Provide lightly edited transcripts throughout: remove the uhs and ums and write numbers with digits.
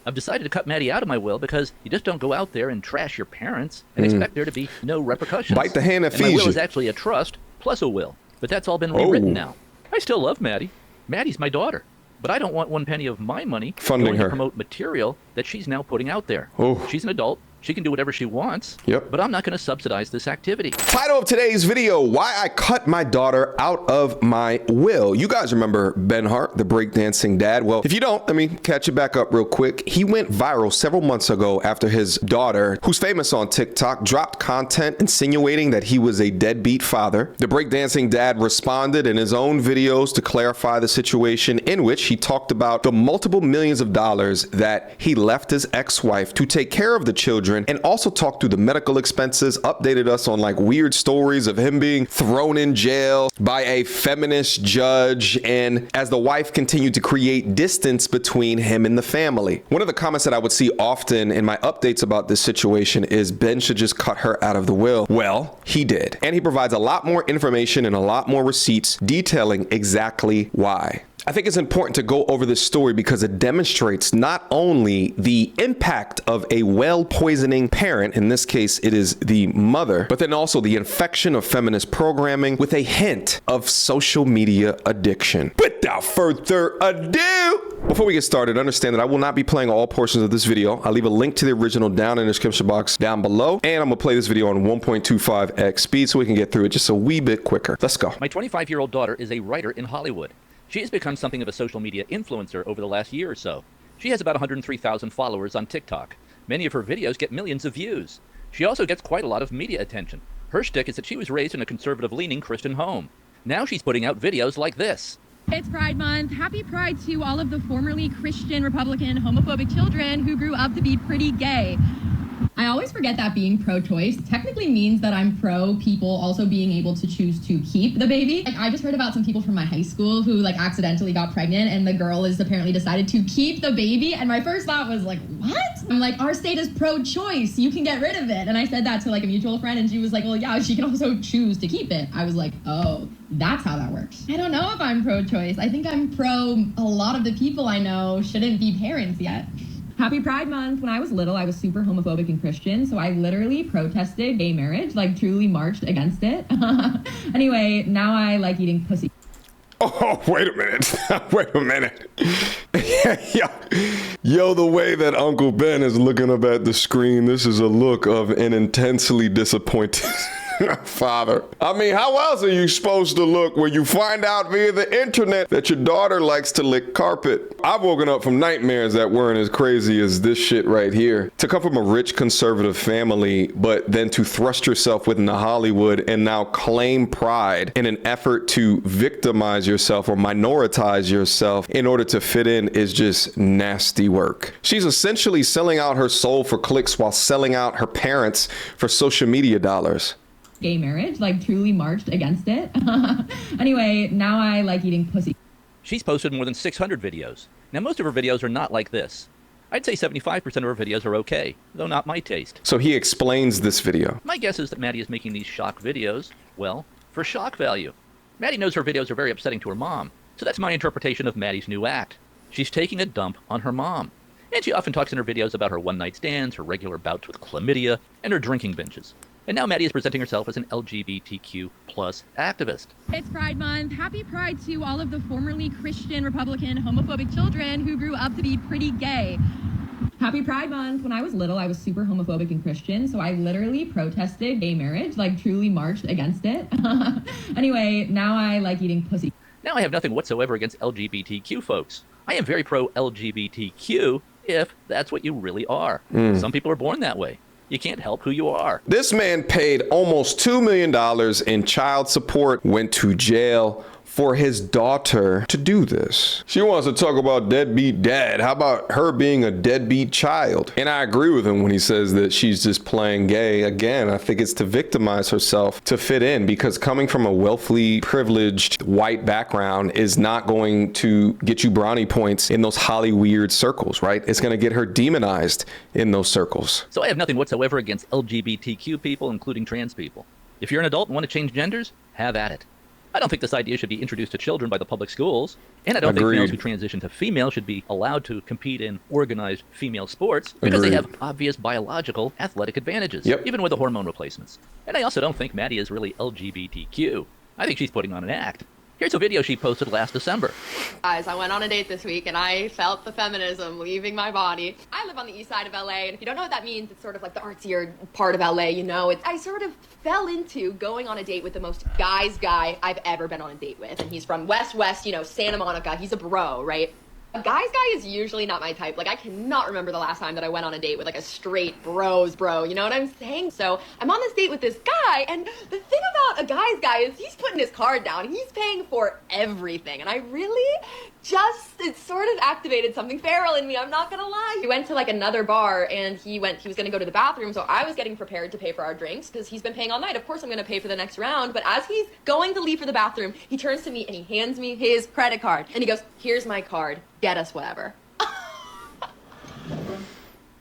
I've decided to cut Maddie out of my will because you just don't go out there and trash your parents and expect there to be no repercussions. Bite the hand that feeds you. My will you. is actually a trust plus a will, but that's all been rewritten now. I still love Maddie. Maddie's my daughter, but I don't want one penny of my money funding her to promote material that she's now putting out there. She's an adult. She can do whatever she wants, but I'm not going to subsidize this activity. Title of today's video, why I cut my daughter out of my will. You guys remember Ben Hart, the breakdancing dad? Well, if you don't, let me catch you back up real quick. He went viral several months ago after his daughter, who's famous on TikTok, dropped content insinuating that he was a deadbeat father. The breakdancing dad responded in his own videos to clarify the situation, in which he talked about the multiple millions of dollars that he left his ex-wife to take care of the children, and also talked through the medical expenses, updated us on like weird stories of him being thrown in jail by a feminist judge, and as the wife continued to create distance between him and the family. One of the comments that I would see often in my updates about this situation is Ben should just cut her out of the will. Well, he did. And he provides a lot more information and a lot more receipts detailing exactly why. I think it's important to go over this story because it demonstrates not only the impact of a well-poisoning parent, in this case it is the mother, but then also the infection of feminist programming with a hint of social media addiction. Without further ado, before we get started, understand that I will not be playing all portions of this video. I'll leave a link to the original down in the description box down below, and I'm gonna play this video on 1.25x speed so we can get through it just a wee bit quicker. Let's go. My 25-year-old daughter is a writer in Hollywood. She has become something of a social media influencer over the last year or so. She has about 103,000 followers on TikTok. Many of her videos get millions of views. She also gets quite a lot of media attention. Her shtick is that she was raised in a conservative-leaning Christian home. Now she's putting out videos like this. It's Pride Month. Happy Pride to all of the formerly Christian, Republican, homophobic children who grew up to be pretty gay. I always forget that being pro-choice technically means that I'm pro people also being able to choose to keep the baby. Like, I just heard about some people from my high school who like accidentally got pregnant and the girl is apparently decided to keep the baby. And my first thought was like, what? I'm like, our state is pro-choice. You can get rid of it. And I said that to like a mutual friend and she was like, well, yeah, she can also choose to keep it. I was like, oh, that's how that works. I don't know if I'm pro-choice. I think I'm pro a lot of the people I know shouldn't be parents yet. Happy Pride Month. When I was little, I was super homophobic and Christian, so I literally protested gay marriage, like truly marched against it. Anyway, now I like eating pussy. Oh, wait a minute. Wait a minute. Yo, the way that Uncle Ben is looking up at the screen, this is a look of an intensely disappointed father. I mean, how else are you supposed to look when you find out via the internet that your daughter likes to lick carpet? I've woken up from nightmares that weren't as crazy as this shit right here. To come from a rich conservative family, but then to thrust yourself within the Hollywood and now claim pride in an effort to victimize yourself or minoritize yourself in order to fit in is just nasty work. She's essentially selling out her soul for clicks while selling out her parents for social media dollars. Gay marriage, like truly marched against it. Anyway, now I like eating pussy. She's posted more than 600 videos. Now, most of her videos are not like this. I'd say 75% of her videos are okay, though not my taste. So he explains this video. My guess is that Maddie is making these shock videos, well, for shock value. Maddie knows her videos are very upsetting to her mom, so that's my interpretation of Maddie's new act. She's taking a dump on her mom. And she often talks in her videos about her one-night stands, her regular bouts with chlamydia, and her drinking binges. And now Maddie is presenting herself as an LGBTQ plus activist. It's Pride Month. Happy Pride to all of the formerly Christian, Republican, homophobic children who grew up to be pretty gay. Happy Pride Month. When I was little, I was super homophobic and Christian, so I literally protested gay marriage, like truly marched against it. Anyway, now I like eating pussy. Now I have nothing whatsoever against LGBTQ folks. I am very pro LGBTQ if that's what you really are. Some people are born that way. You can't help who you are. This man paid almost $2 million in child support, went to jail for his daughter to do this. She wants to talk about deadbeat dad. How about her being a deadbeat child? And I agree with him when he says that she's just playing gay. Again, I think it's to victimize herself to fit in, because coming from a wealthy, privileged white background is not going to get you brownie points in those Hollywood circles, right? It's going to get her demonized in those circles. So I have nothing whatsoever against LGBTQ people, including trans people. If you're an adult and want to change genders, have at it. I don't think this idea should be introduced to children by the public schools. And I don't think males who transition to female should be allowed to compete in organized female sports because they have obvious biological athletic advantages, even with the hormone replacements. And I also don't think Maddie is really LGBTQ. I think she's putting on an act. Here's a video she posted last December. Guys, I went on a date this week and I felt the feminism leaving my body. I live on the east side of LA, and if you don't know what that means, it's sort of like the artsier part of LA, you know? I sort of fell into going on a date with the most guy I've ever been on a date with. And he's from West, you know, Santa Monica. He's a bro, right? A guy is usually not my type. Like, I cannot remember the last time that I went on a date with, like, a straight bro, you know what I'm saying? So, I'm on this date with this guy, and the thing about a guy's guy is he's putting his card down. He's paying for everything, and I really it sort of activated something feral in me, I'm not gonna lie. We went to, like, another bar, and he was gonna go to the bathroom, so I was getting prepared to pay for our drinks, because he's been paying all night. Of course I'm gonna pay for the next round, but as he's going to leave for the bathroom, he turns to me and he hands me his credit card, and he goes, "Here's my card. Get us whatever."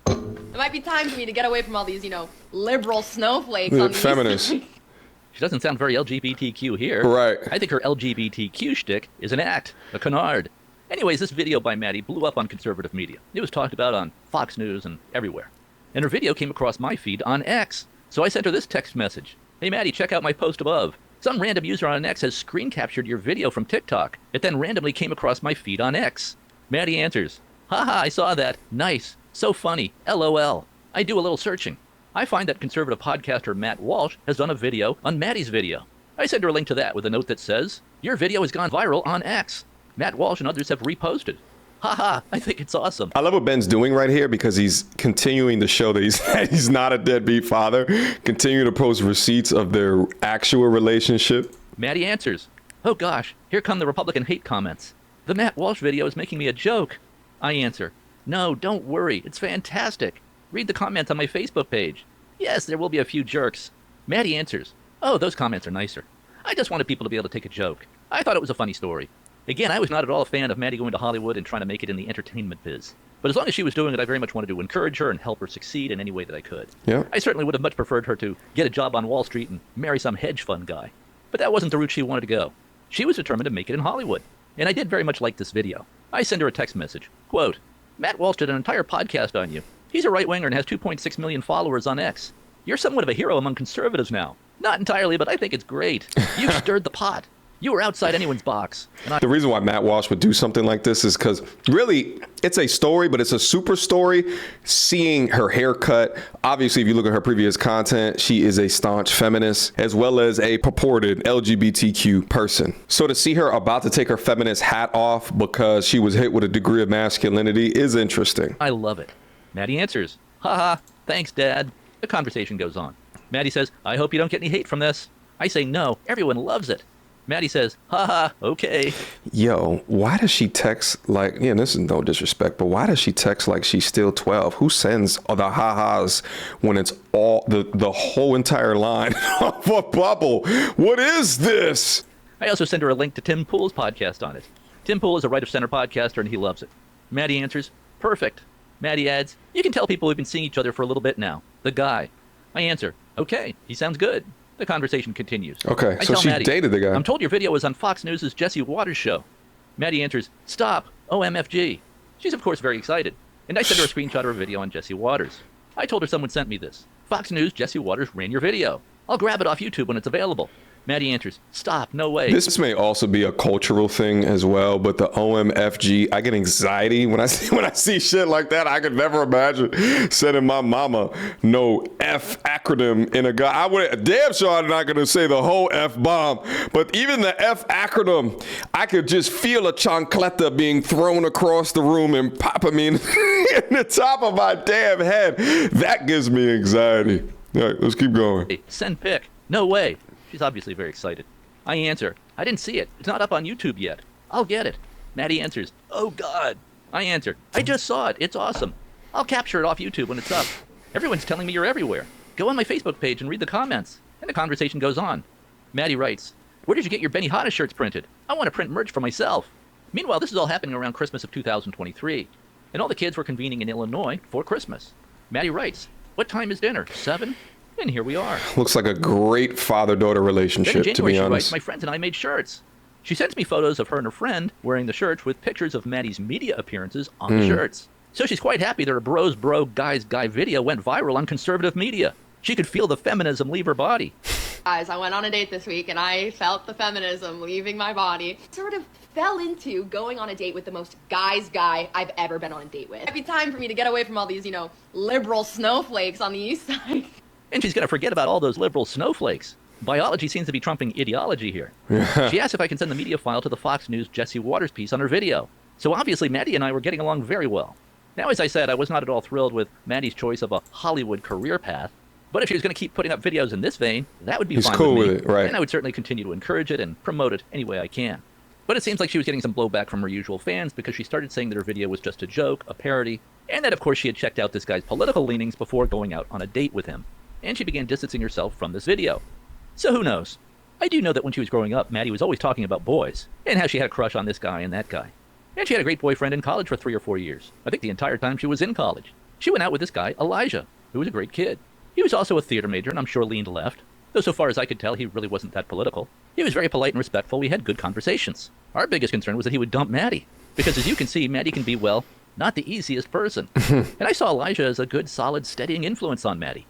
It might be time for me to get away from all these, you know, liberal snowflakes on these feminists. She doesn't sound very LGBTQ here. Right. I think her LGBTQ shtick is an act, a canard. Anyways, this video by Maddie blew up on conservative media. It was talked about on Fox News and everywhere. And her video came across my feed on X. So I sent her this text message. "Hey Maddie, check out my post above. Some random user on X has screen captured your video from TikTok. It then randomly came across my feed on X." Maddie answers, "Haha, I saw that. Nice. So funny. LOL. I do a little searching. I find that conservative podcaster Matt Walsh has done a video on Maddie's video. I send her a link to that with a note that says, 'Your video has gone viral on X.' Matt Walsh and others have reposted. Haha, I think it's awesome." I love what Ben's doing right here because he's continuing to show that he's not a deadbeat father, continuing to post receipts of their actual relationship. Maddie answers, "Oh gosh, here come the Republican hate comments. The Matt Walsh video is making me a joke." I answer, "No, don't worry, it's fantastic. Read the comments on my Facebook page. Yes, there will be a few jerks." Maddie answers, "Oh, those comments are nicer. I just wanted people to be able to take a joke. I thought it was a funny story." Again, I was not at all a fan of Maddie going to Hollywood and trying to make it in the entertainment biz. But as long as she was doing it, I very much wanted to encourage her and help her succeed in any way that I could. Yeah. I certainly would have much preferred her to get a job on Wall Street and marry some hedge fund guy. But that wasn't the route she wanted to go. She was determined to make it in Hollywood. And I did very much like this video. I send her a text message. Quote, "Matt Walsh did an entire podcast on you. He's a right-winger and has 2.6 million followers on X. You're somewhat of a hero among conservatives now. Not entirely, but I think it's great. You stirred the pot. You were outside anyone's box." The reason why Matt Walsh would do something like this is because really it's a story, but it's a super story. Seeing her haircut, obviously, if you look at her previous content, she is a staunch feminist as well as a purported LGBTQ person. So to see her about to take her feminist hat off because she was hit with a degree of masculinity is interesting. I love it. Maddie answers, "Haha, thanks, Dad." The conversation goes on. Maddie says, "I hope you don't get any hate from this." I say, "No, everyone loves it." Maddie says, "Haha, okay." Yo, why does she text like, yeah, this is no disrespect, but why does she text like she's still 12? Who sends the ha-has when it's all the whole entire line of a bubble? What is this? I also send her a link to Tim Pool's podcast on it. Tim Pool is a right-of-center podcaster and he loves it. Maddie answers, "Perfect." Maddie adds, "You can tell people we've been seeing each other for a little bit now. The guy." I answer, "Okay, he sounds good." The conversation continues. Okay, so she dated the guy. "I'm told your video was on Fox News' Jesse Waters show." Maddie answers, "Stop, OMFG." She's of course very excited, and I sent her a screenshot of her video on Jesse Waters. I told her someone sent me this. "Fox News Jesse Waters ran your video. I'll grab it off YouTube when it's available." Maddie answers, "Stop, no way." This may also be a cultural thing as well, but the OMFG, I get anxiety when I see shit like that. I could never imagine sending my mama no F acronym in a guy. I would damn sure I'm not gonna say the whole F bomb, but even the F acronym, I could just feel a chancleta being thrown across the room and popping me in the top of my damn head. That gives me anxiety. All right, let's keep going. "Hey, send pic. No way." She's obviously very excited. I answer, "I didn't see it. It's not up on YouTube yet. I'll get it." Maddie answers, "Oh God." I answer, "I just saw it. It's awesome. I'll capture it off YouTube when it's up. Everyone's telling me you're everywhere. Go on my Facebook page and read the comments." And the conversation goes on. Maddie writes, "Where did you get your Benihana shirts printed? I want to print merch for myself." Meanwhile, this is all happening around Christmas of 2023. And all the kids were convening in Illinois for Christmas. Maddie writes, "What time is dinner? 7? And here we are. Looks like a great father-daughter Then in relationship, to January, be she honest. writes, my friends and I made shirts. She sends me photos of her and her friend wearing the shirts with pictures of Maddie's media appearances on the shirts. So she's quite happy that her bros, bro, guys, guy video went viral on conservative media. She could feel the feminism leave her body. Guys, I went on a date this week and I felt the feminism leaving my body. Sort of fell into going on a date with the most guy I've ever been on a date with. It'd be time for me to get away from all these, liberal snowflakes on the east side. And she's going to forget about all those liberal snowflakes. Biology seems to be trumping ideology here. She asked if I can send the media file to the Fox News Jesse Waters piece on her video. So obviously Maddie and I were getting along very well. Now, as I said, I was not at all thrilled with Maddie's choice of a Hollywood career path. But if she was going to keep putting up videos in this vein, that would be fine cool with me. with it, right. And I would certainly continue to encourage it and promote it any way I can. But it seems like she was getting some blowback from her usual fans because she started saying that her video was just a joke, a parody, and that of course she had checked out this guy's political leanings before going out on a date with him. And she began distancing herself from this video. So who knows? I do know that when she was growing up, Maddie was always talking about boys, and how she had a crush on this guy and that guy. And she had a great boyfriend in college for 3 or 4 years. I think the entire time she was in college. She went out with this guy, Elijah, who was a great kid. He was also a theater major, and I'm sure leaned left. Though so far as I could tell, he really wasn't that political. He was very polite and respectful. We had good conversations. Our biggest concern was that he would dump Maddie. Because as you can see, Maddie can be, well, not the easiest person. And I saw Elijah as a good, solid, steadying influence on Maddie.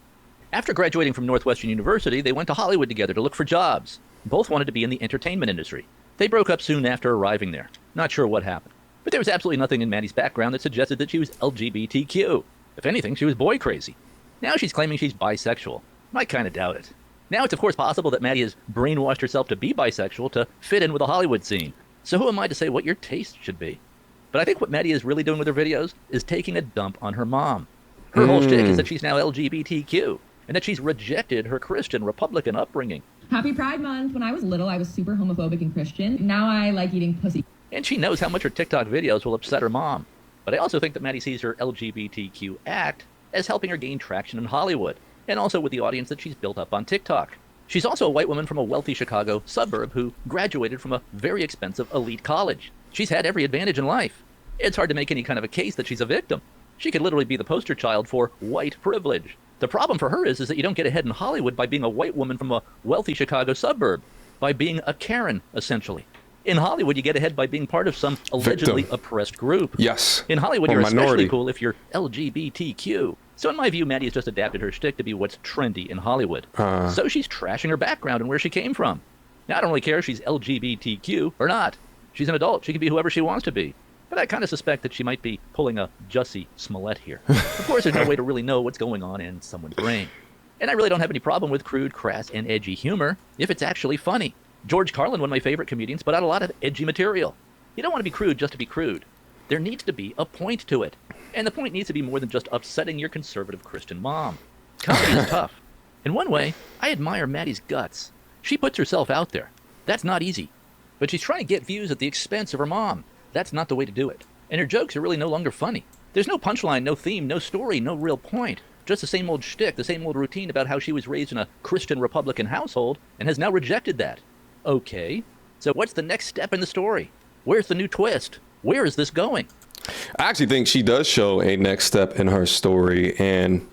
After graduating from Northwestern University, they went to Hollywood together to look for jobs. Both wanted to be in the entertainment industry. They broke up soon after arriving there. Not sure what happened. But there was absolutely nothing in Maddie's background that suggested that she was LGBTQ. If anything, she was boy crazy. Now she's claiming she's bisexual. I kind of doubt it. Now it's of course possible that Maddie has brainwashed herself to be bisexual to fit in with the Hollywood scene. So who am I to say what your taste should be? But I think what Maddie is really doing with her videos is taking a dump on her mom. Her whole shtick is that she's now LGBTQ, and that she's rejected her Christian Republican upbringing. Happy Pride Month. When I was little, I was super homophobic and Christian. Now I like eating pussy. And she knows how much her TikTok videos will upset her mom. But I also think that Maddie sees her LGBTQ act as helping her gain traction in Hollywood, and also with the audience that she's built up on TikTok. She's also a white woman from a wealthy Chicago suburb who graduated from a very expensive elite college. She's had every advantage in life. It's hard to make any kind of a case that she's a victim. She could literally be the poster child for white privilege. The problem for her is that you don't get ahead in Hollywood by being a white woman from a wealthy Chicago suburb, by being a Karen, essentially. In Hollywood, you get ahead by being part of some allegedly oppressed group. Yes. In Hollywood, Or you're minority. especially cool if you're LGBTQ. So in my view, Maddie has just adapted her shtick to be what's trendy in Hollywood. So she's trashing her background and where she came from. Now, I don't really care if she's LGBTQ or not. She's an adult. She can be whoever she wants to be. But I kind of suspect that she might be pulling a Jussie Smollett here. Of course, there's no way to really know what's going on in someone's brain. And I really don't have any problem with crude, crass, and edgy humor if it's actually funny. George Carlin, one of my favorite comedians, put out a lot of edgy material. You don't want to be crude just to be crude. There needs to be a point to it. And the point needs to be more than just upsetting your conservative Christian mom. Comedy is tough. In one way, I admire Maddie's guts. She puts herself out there. That's not easy. But she's trying to get views at the expense of her mom. That's not the way to do it. And her jokes are really no longer funny. There's no punchline, no theme, no story, no real point. Just the same old shtick, the same old routine about how she was raised in a Christian Republican household and has now rejected that. Okay, so what's the next step in the story? Where's the new twist? Where is this going? I actually think she does show a next step in her story, and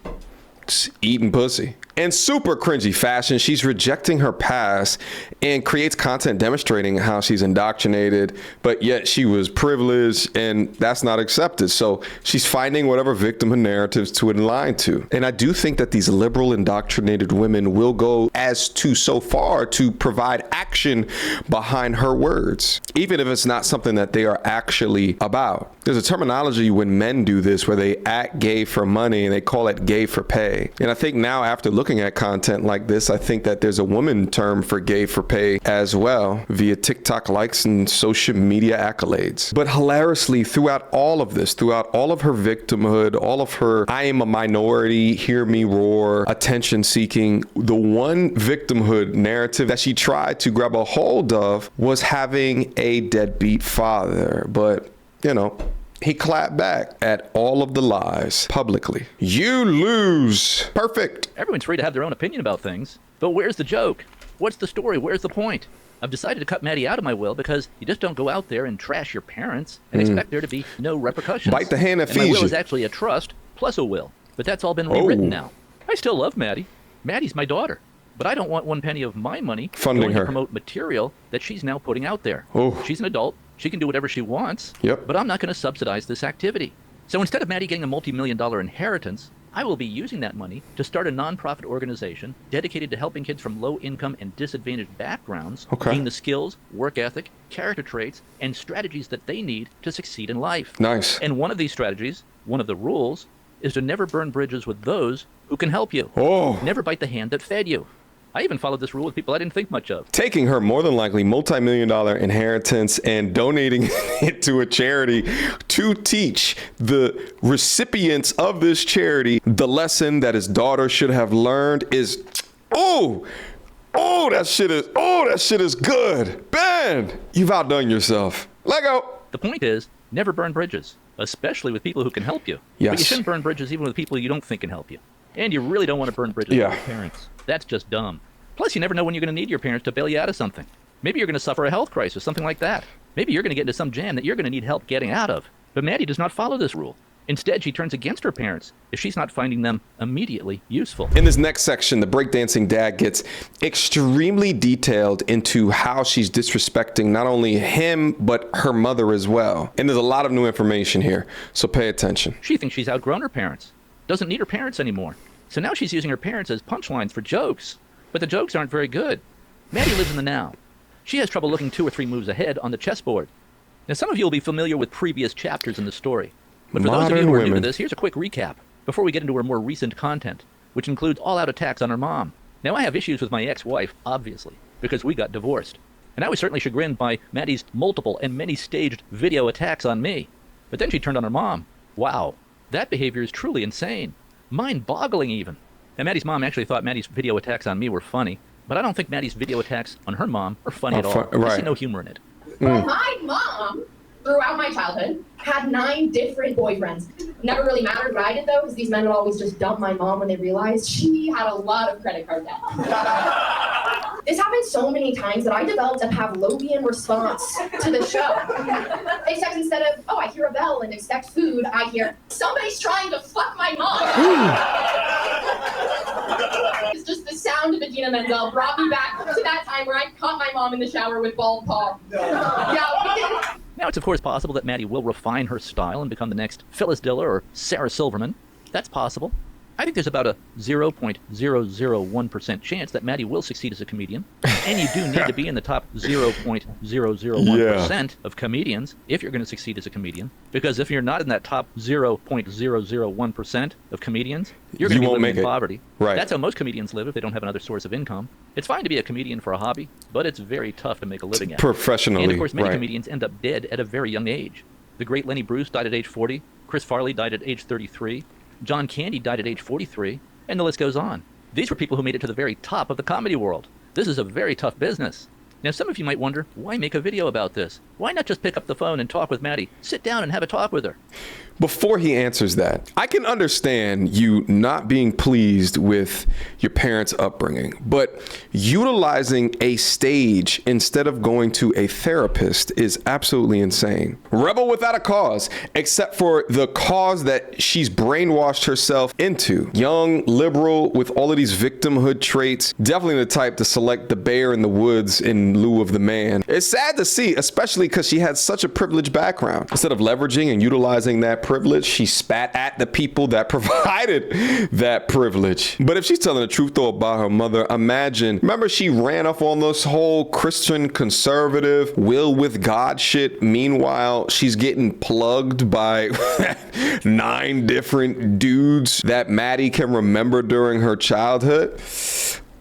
it's eating pussy. In super cringy fashion, she's rejecting her past and creates content demonstrating how she's indoctrinated, but yet she was privileged and that's not accepted. So she's finding whatever victimhood narratives to align to. And I do think that these liberal indoctrinated women will go as to so far to provide action behind her words, even if it's not something that they are actually about. There's a terminology when men do this where they act gay for money and they call it gay for pay. And I think now after looking at content like this, I think that there's a woman term for gay for pay as well via TikTok likes and social media accolades. But hilariously, throughout all of this, throughout all of her victimhood, all of her I am a minority, hear me roar, attention seeking, the one victimhood narrative that she tried to grab a hold of was having a deadbeat father. But, you know, he clapped back at all of the lies publicly. You lose. Perfect. Everyone's free to have their own opinion about things, but where's the joke? What's the story? Where's the point? I've decided to cut Maddie out of my will because you just don't go out there and trash your parents and expect there to be no repercussions. Bite the hand that and my feeds will you. is actually a trust plus a will, but that's all been rewritten now. I still love Maddie. Maddie's my daughter, but I don't want one penny of my money funding going her to promote material that she's now putting out there. Oh. She's an adult. She can do whatever she wants, Yep. but I'm not going to subsidize this activity. So instead of Maddie getting a multi-million-dollar inheritance, I will be using that money to start a nonprofit organization dedicated to helping kids from low-income and disadvantaged backgrounds gain the skills, work ethic, character traits, and strategies that they need to succeed in life. Nice. And one of these strategies, one of the rules, is to never burn bridges with those who can help you. Oh. Never bite the hand that fed you. I even followed this rule with people I didn't think much of. Taking her more than likely multi-million-dollar inheritance and donating it to a charity to teach the recipients of this charity the lesson that his daughter should have learned is, that shit is good. Ben, you've outdone yourself. Let go. The point is, never burn bridges, especially with people who can help you. Yes. But you shouldn't burn bridges even with people you don't think can help you. And you really don't want to burn bridges with your parents. That's just dumb. Plus, you never know when you're going to need your parents to bail you out of something. Maybe you're going to suffer a health crisis, something like that. Maybe you're going to get into some jam that you're going to need help getting out of. But Maddie does not follow this rule. Instead, she turns against her parents if she's not finding them immediately useful. In this next section, the breakdancing dad gets extremely detailed into how she's disrespecting not only him, but her mother as well. And there's a lot of new information here, so pay attention. She thinks she's outgrown her parents, doesn't need her parents anymore. So now she's using her parents as punchlines for jokes. But the jokes aren't very good. Maddie lives in the now. She has trouble looking 2 or 3 moves ahead on the chessboard. Now, some of you will be familiar with previous chapters in the story. But for those of you who are new to this, here's a quick recap before we get into her more recent content, which includes all-out attacks on her mom. Now, I have issues with my ex-wife, obviously, because we got divorced. And I was certainly chagrined by Maddie's multiple and many-staged video attacks on me. But then she turned on her mom. Wow, that behavior is truly insane. Mind-boggling, even. Now, Maddie's mom actually thought Maddie's video attacks on me were funny, but I don't think Maddie's video attacks on her mom are funny at all. I see no humor in it. Well, my mom, throughout my childhood, had 9 different boyfriends. Never really mattered what I did, though, because these men would always just dump my mom when they realized she had a lot of credit card debt. This happened so many times that I developed a Pavlovian response to the show. Except instead of, oh, I hear a bell and expect food, I hear, somebody's trying to fuck my mom. It's just the sound of Adina Menzel brought me back to that time where I caught my mom in the shower with bald paw. Yeah. Now, it's of course possible that Maddie will refine her style and become the next Phyllis Diller or Sarah Silverman. That's possible. I think there's about a 0.001% chance that Maddie will succeed as a comedian. And you do need to be in the top 0.001% of comedians if you're going to succeed as a comedian. Because if you're not in that top 0.001% of comedians, you're going to be living in poverty. Right. That's how most comedians live if they don't have another source of income. It's fine to be a comedian for a hobby, but it's very tough to make a living at it. Professionally, and of course, many comedians end up dead at a very young age. The great Lenny Bruce died at age 40. Chris Farley died at age 33. John Candy died at age 43, and the list goes on. These were people who made it to the very top of the comedy world. This is a very tough business. Now, some of you might wonder, why make a video about this? Why not just pick up the phone and talk with Maddie? Sit down and have a talk with her. Before he answers that, I can understand you not being pleased with your parents' upbringing, but utilizing a stage instead of going to a therapist is absolutely insane. Rebel without a cause, except for the cause that she's brainwashed herself into. Young, liberal, with all of these victimhood traits, definitely the type to select the bear in the woods in lieu of the man. It's sad to see, especially because she had such a privileged background. Instead of leveraging and utilizing that privilege, she spat at the people that provided that privilege. But if she's telling the truth though about her mother, remember she ran off on this whole Christian conservative will with God shit. Meanwhile, she's getting plugged by 9 different dudes that Maddie can remember during her childhood.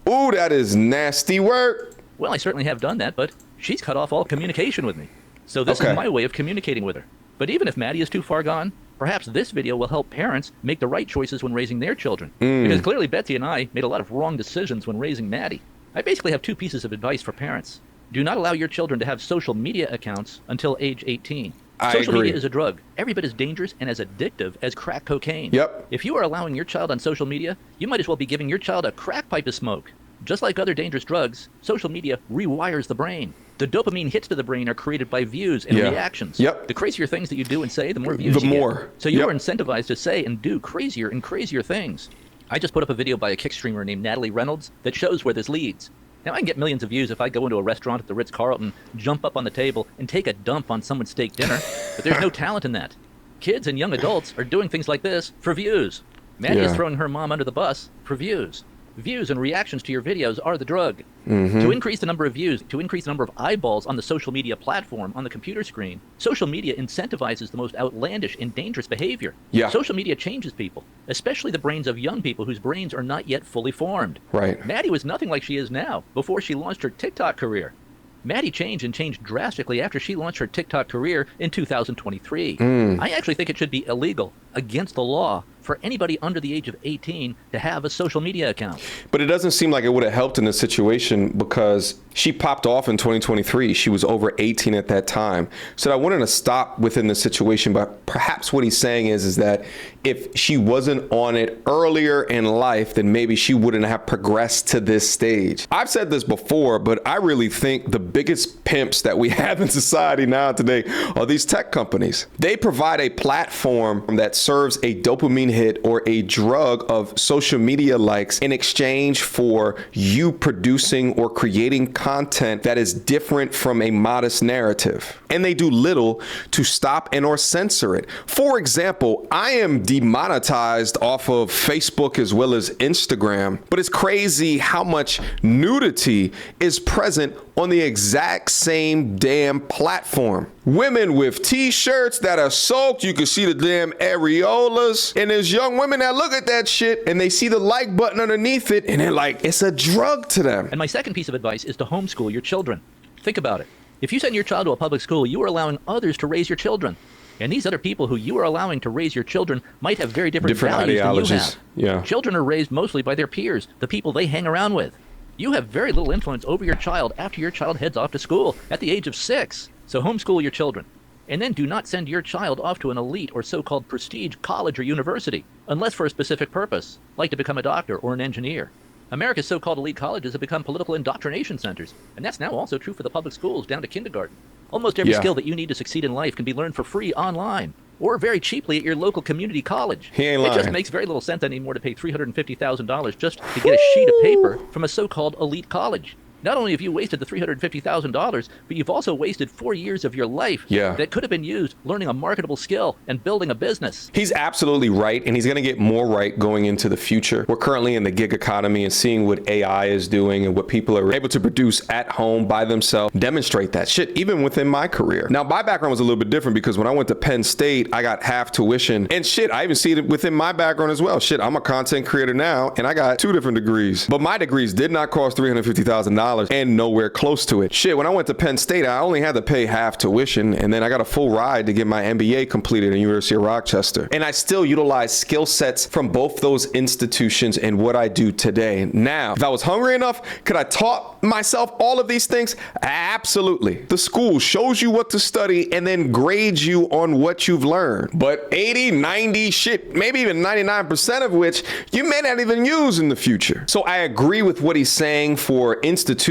Ooh, that is nasty work. Well, I certainly have done that, but she's cut off all communication with me. So this is my way of communicating with her. But even if Maddie is too far gone, perhaps this video will help parents make the right choices when raising their children. Because clearly Betsy and I made a lot of wrong decisions when raising Maddie. I basically have 2 pieces of advice for parents. Do not allow your children to have social media accounts until age 18. Social media is a drug, every bit as dangerous and as addictive as crack cocaine. Yep. If you are allowing your child on social media, you might as well be giving your child a crack pipe to smoke. Just like other dangerous drugs, social media rewires the brain. The dopamine hits to the brain are created by views and reactions. Yep. The crazier things that you do and say, the more views you get. So you are incentivized to say and do crazier and crazier things. I just put up a video by a kick streamer named Natalie Reynolds that shows where this leads. Now, I can get millions of views if I go into a restaurant at the Ritz-Carlton, jump up on the table, and take a dump on someone's steak dinner, but there's no talent in that. Kids and young adults are doing things like this for views. Maddie is throwing her mom under the bus for views. Views and reactions to your videos are the drug. To increase the number of views, to increase the number of eyeballs on the social media platform, on the computer screen, social media incentivizes the most outlandish and dangerous behavior. Yeah. Social media changes people, especially the brains of young people whose brains are not yet fully formed. Right. Maddie was nothing like she is now before she launched her TikTok career. Maddie changed and changed drastically after she launched her TikTok career in 2023. I actually think it should be illegal, against the law, for anybody under the age of 18 to have a social media account. But it doesn't seem like it would have helped in this situation because she popped off in 2023. She was over 18 at that time. So I wanted to stop within the situation, but perhaps what he's saying is that if she wasn't on it earlier in life, then maybe she wouldn't have progressed to this stage. I've said this before, but I really think the biggest pimps that we have in society now today are these tech companies. They provide a platform that serves a dopamine hit or a drug of social media likes in exchange for you producing or creating content that is different from a modest narrative. And they do little to stop and or censor it. For example, I am demonetized off of Facebook as well as Instagram, but it's crazy how much nudity is present on the exact same damn platform. Women with t-shirts that are soaked, you can see the damn areolas, and there's young women that look at that shit and they see the like button underneath it and they're like, it's a drug to them. And my second piece of advice is to homeschool your children. Think about it. If you send your child to a public school, you are allowing others to raise your children. And these other people who you are allowing to raise your children might have very different values ideologies. Than you have. Yeah. Children are raised mostly by their peers, the people they hang around with. You have very little influence over your child after your child heads off to school at the age of 6. So homeschool your children. And then do not send your child off to an elite or so-called prestige college or university, unless for a specific purpose, like to become a doctor or an engineer. America's so-called elite colleges have become political indoctrination centers, and that's now also true for the public schools down to kindergarten. Almost every skill that you need to succeed in life can be learned for free online, or very cheaply at your local community college. He ain't lying. It just makes very little sense anymore to pay $350,000 just to get a sheet of paper from a so-called elite college. Not only have you wasted the $350,000, but you've also wasted 4 years of your life that could have been used learning a marketable skill and building a business. He's absolutely right, and he's going to get more right going into the future. We're currently in the gig economy and seeing what AI is doing and what people are able to produce at home by themselves, demonstrate that shit, even within my career. Now, my background was a little bit different because when I went to Penn State, I got half tuition, and shit, I even see it within my background as well. Shit, I'm a content creator now, and I got 2 different degrees, but my degrees did not cost $350,000 and nowhere close to it. Shit, when I went to Penn State, I only had to pay half tuition, and then I got a full ride to get my MBA completed at the University of Rochester. And I still utilize skill sets from both those institutions in what I do today. Now, if I was hungry enough, could I taught myself all of these things? Absolutely. The school shows you what to study and then grades you on what you've learned. But 80, 90, shit, maybe even 99% of which you may not even use in the future. So I agree with what he's saying for institutions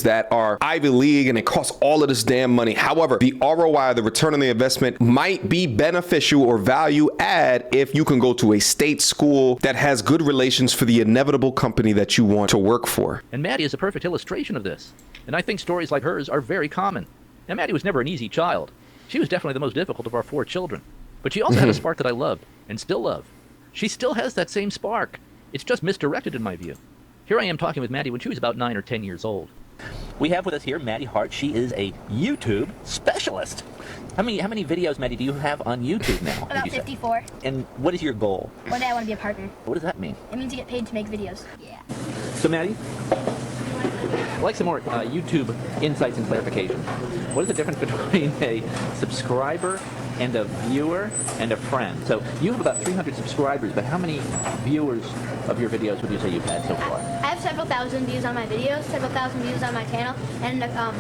that are Ivy League and it costs all of this damn money. However, the ROI, the return on the investment, might be beneficial or value add if you can go to a state school that has good relations for the inevitable company that you want to work for. And Maddie is a perfect illustration of this. And I think stories like hers are very common. Now, Maddie was never an easy child. She was definitely the most difficult of our 4 children. But she also had a spark that I loved and still love. She still has that same spark. It's just misdirected in my view. Here I am talking with Maddie when she was about 9 or 10 years old. We have with us here Maddie Hart. She is a YouTube specialist. How many videos, Maddie, do you have on YouTube now? About 54. And what is your goal? One day I want to be a partner. What does that mean? It means you get paid to make videos. Yeah. So, Maddie, I'd like some more YouTube insights and clarification. What is the difference between a subscriber and a viewer and a friend? So you have about 300 subscribers, but how many viewers of your videos would you say you've had so far? I have several thousand views on my videos, several thousand views on my channel, and about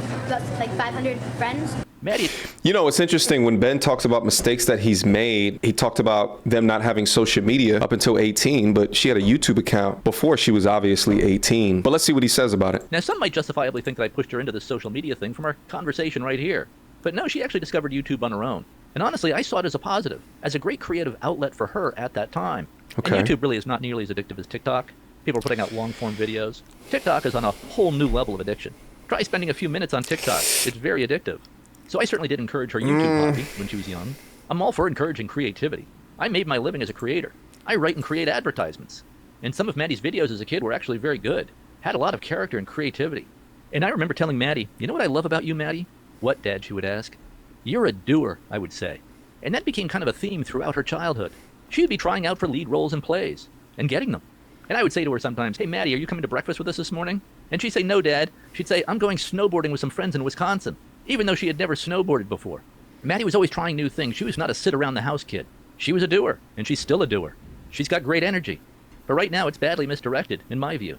like 500 friends. Maddie. You know, it's interesting when Ben talks about mistakes that he's made. He talked about them not having social media up until 18, but she had a YouTube account before she was obviously 18. But let's see what he says about it. Now, some might justifiably think that I pushed her into this social media thing from our conversation right here. But no, she actually discovered YouTube on her own. And honestly, I saw it as a positive, as a great creative outlet for her at that time. Okay. And YouTube really is not nearly as addictive as TikTok. People are putting out long-form videos. TikTok is on a whole new level of addiction. Try spending a few minutes on TikTok. It's very addictive. So I certainly did encourage her YouTube hobby when she was young. I'm all for encouraging creativity. I made my living as a creator. I write and create advertisements. And some of Maddie's videos as a kid were actually very good. Had a lot of character and creativity. And I remember telling Maddie, you know what I love about you, Maddie? What, Dad, she would ask. You're a doer, I would say. And that became kind of a theme throughout her childhood. She'd be trying out for lead roles in plays and getting them. And I would say to her sometimes, hey, Maddie, are you coming to breakfast with us this morning? And she'd say, no, Dad. She'd say, I'm going snowboarding with some friends in Wisconsin, even though she had never snowboarded before. Maddie was always trying new things. She was not a sit-around-the-house kid. She was a doer, and she's still a doer. She's got great energy. But right now, it's badly misdirected, in my view.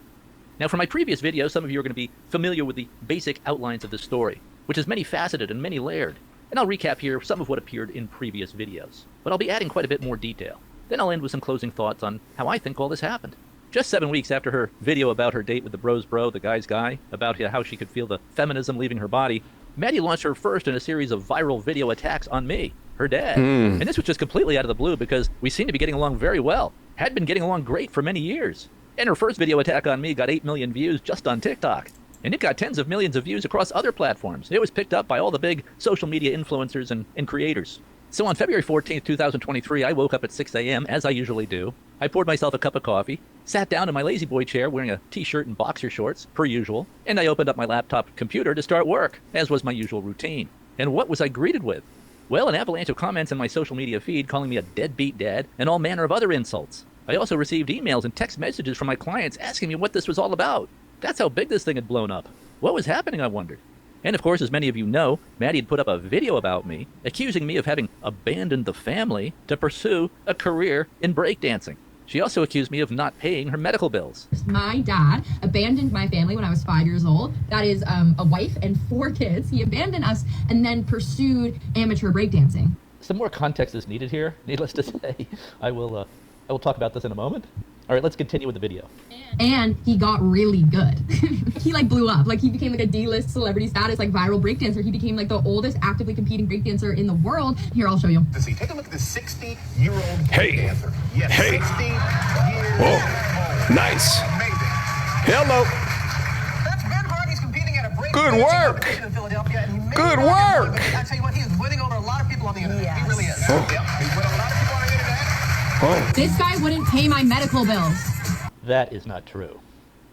Now, for my previous video, some of you are going to be familiar with the basic outlines of this story, which is many-faceted and many-layered. And I'll recap here some of what appeared in previous videos. But I'll be adding quite a bit more detail. Then I'll end with some closing thoughts on how I think all this happened. Just 7 weeks after her video about her date with the bro's bro, the guy's guy, about how she could feel the feminism leaving her body, Maddie launched her first in a series of viral video attacks on me, her dad. And this was just completely out of the blue because we seemed to be getting along very well. Had been getting along great for many years. And her first video attack on me got 8 million views just on TikTok. And it got tens of millions of views across other platforms. It was picked up by all the big social media influencers and creators. So on February 14th, 2023, I woke up at 6 a.m., as I usually do. I poured myself a cup of coffee, sat down in my lazy boy chair wearing a t-shirt and boxer shorts, per usual, and I opened up my laptop computer to start work, as was my usual routine. And what was I greeted with? Well, an avalanche of comments in my social media feed calling me a deadbeat dad and all manner of other insults. I also received emails and text messages from my clients asking me what this was all about. That's how big this thing had blown up. What was happening, I wondered. And of course, as many of you know, Maddie had put up a video about me, accusing me of having abandoned the family to pursue a career in breakdancing. She also accused me of not paying her medical bills. My dad abandoned my family when I was 5 years old. That is a wife and 4 kids. He abandoned us and then pursued amateur breakdancing. Some more context is needed here, needless to say. I will talk about this in a moment. All right, let's continue with the video. And he got really good. He blew up. He became a D-list celebrity status, viral breakdancer. He became the oldest actively competing breakdancer in the world. Here, I'll show you. See, take a look at this 60-year-old breakdancer. Yes, hey. 60 years old. Nice. Amazing. Hello. That's Ben Hart. He's competing at a breakdancing Good work. competition in Philadelphia. And he may Good not get work. one, but I tell you what, he is winning over a lot of people on the internet. Yes. He really is. Oh. Yep. He's winning a lot of people on the internet. Oh. This guy wouldn't pay my medical bills. That is not true.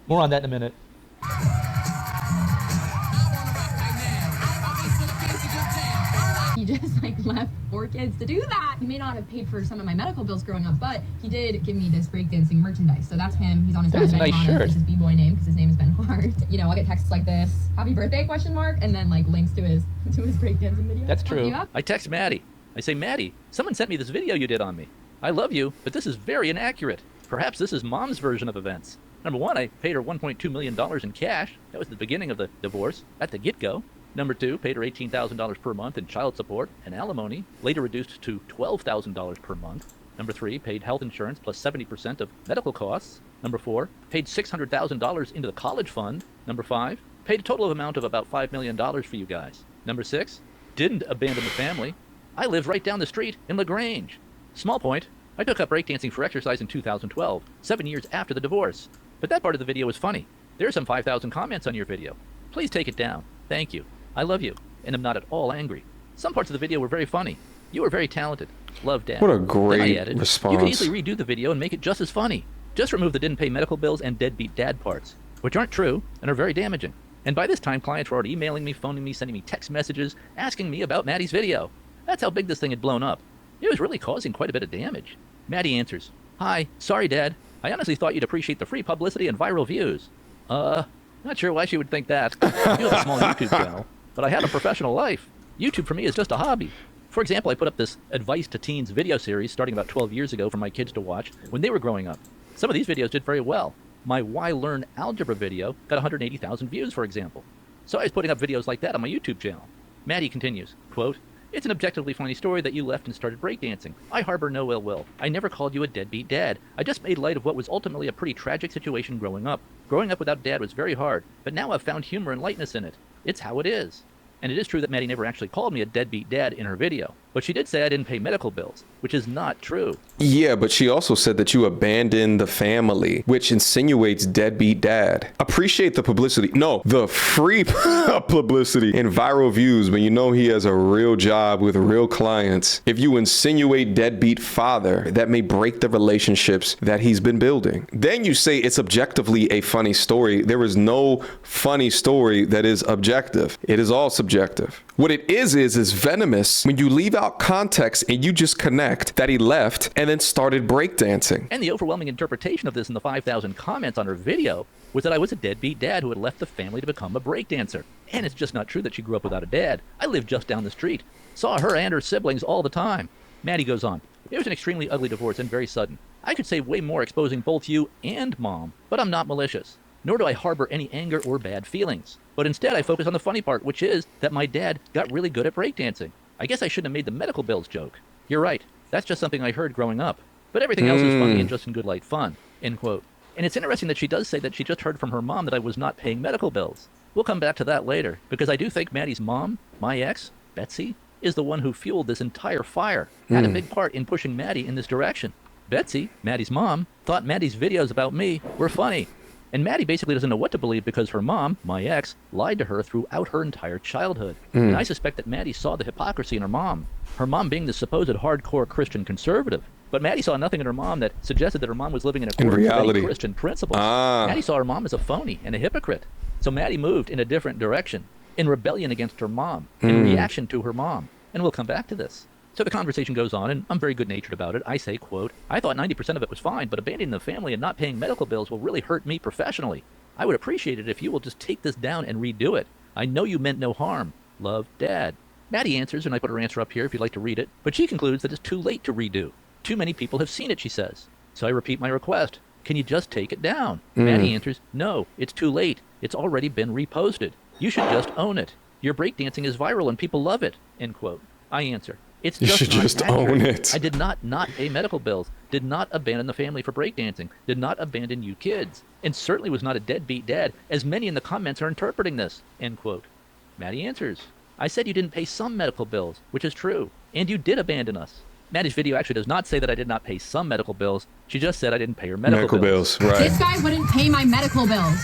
More on that in a minute. He just left 4 kids to do that. He may not have paid for some of my medical bills growing up, but he did give me this breakdancing merchandise. So that's him. He's on his That is a resume. nice shirt. It's his b-boy name because his name is Ben Hart. I'll get texts like this, "Happy birthday?" ? And then links to his breakdancing video. That's true. Yeah. I text Maddie. I say, Maddie, someone sent me this video you did on me. I love you, but this is very inaccurate. Perhaps this is Mom's version of events. Number 1, I paid her $1.2 million in cash. That was the beginning of the divorce, at the get-go. Number 2, paid her $18,000 per month in child support and alimony, later reduced to $12,000 per month. Number 3, paid health insurance plus 70% of medical costs. Number 4, paid $600,000 into the college fund. Number 5, paid a total amount of about $5 million for you guys. Number 6, didn't abandon the family. I lived right down the street in LaGrange. Small point, I took up breakdancing for exercise in 2012, 7 years after the divorce. But that part of the video was funny. There are some 5,000 comments on your video. Please take it down. Thank you. I love you, and I'm not at all angry. Some parts of the video were very funny. You were very talented. Love, Dad. What a Then great I added, response. You can easily redo the video and make it just as funny. Just remove the didn't pay medical bills and deadbeat dad parts, which aren't true and are very damaging. And by this time, clients were already emailing me, phoning me, sending me text messages, asking me about Maddie's video. That's how big this thing had blown up. It was really causing quite a bit of damage. Maddie answers, "Hi, sorry, Dad. I honestly thought you'd appreciate the free publicity and viral views." Not sure why she would think that. You have a small YouTube channel, but I have a professional life. YouTube for me is just a hobby. For example, I put up this Advice to Teens video series starting about 12 years ago for my kids to watch when they were growing up. Some of these videos did very well. My Why Learn Algebra video got 180,000 views, for example. So I was putting up videos like that on my YouTube channel. Maddie continues, quote, "It's an objectively funny story that you left and started breakdancing. I harbor no ill will. I never called you a deadbeat dad. I just made light of what was ultimately a pretty tragic situation growing up. Growing up without dad was very hard, but now I've found humor and lightness in it. It's how it is." And it is true that Maddie never actually called me a deadbeat dad in her video, but she did say I didn't pay medical bills, which is not true. Yeah, but she also said that you abandoned the family, which insinuates deadbeat dad. Appreciate the publicity. No, the free publicity and viral views when you know he has a real job with real clients. If you insinuate deadbeat father, that may break the relationships that he's been building. Then you say it's objectively a funny story. There is no funny story that is objective. It is all subjective. What it is venomous when you leave out context and you just connect that he left and then started breakdancing. And the overwhelming interpretation of this in the 5,000 comments on her video was that I was a deadbeat dad who had left the family to become a breakdancer. And it's just not true that she grew up without a dad. I lived just down the street. Saw her and her siblings all the time. Maddie goes on. It was an extremely ugly divorce and very sudden. I could say way more exposing both you and mom, but I'm not malicious. Nor do I harbor any anger or bad feelings. But instead, I focus on the funny part, which is that my dad got really good at breakdancing. I guess I shouldn't have made the medical bills joke. You're right. That's just something I heard growing up. But everything else is funny and just in good light fun. End quote. And it's interesting that she does say that she just heard from her mom that I was not paying medical bills. We'll come back to that later, because I do think Maddie's mom, my ex, Betsy, is the one who fueled this entire fire, had a big part in pushing Maddie in this direction. Betsy, Maddie's mom, thought Maddie's videos about me were funny. And Maddie basically doesn't know what to believe because her mom, my ex, lied to her throughout her entire childhood. And I suspect that Maddie saw the hypocrisy in her mom being the supposed hardcore Christian conservative. But Maddie saw nothing in her mom that suggested that her mom was living in accordance with any Christian principles. Maddie saw her mom as a phony and a hypocrite. So Maddie moved in a different direction, in rebellion against her mom, in reaction to her mom. And we'll come back to this. So the conversation goes on, and I'm very good-natured about it. I say, quote, I thought 90% of it was fine, but abandoning the family and not paying medical bills will really hurt me professionally. I would appreciate it if you will just take this down and redo it. I know you meant no harm. Love, Dad. Maddie answers, and I put her answer up here if you'd like to read it, but she concludes that it's too late to redo. Too many people have seen it, she says. So I repeat my request. Can you just take it down? Maddie answers, no, it's too late. It's already been reposted. You should just own it. Your breakdancing is viral and people love it. End quote. I answer. It's You just should not just accurate. own it. I did not pay medical bills, did not abandon the family for breakdancing, did not abandon you kids, and certainly was not a deadbeat dad, as many in the comments are interpreting this. End quote. Maddie answers. I said you didn't pay some medical bills, which is true, and you did abandon us. Maddie's video actually does not say that I did not pay some medical bills. She just said I didn't pay her medical bills. Right. This guy wouldn't pay my medical bills.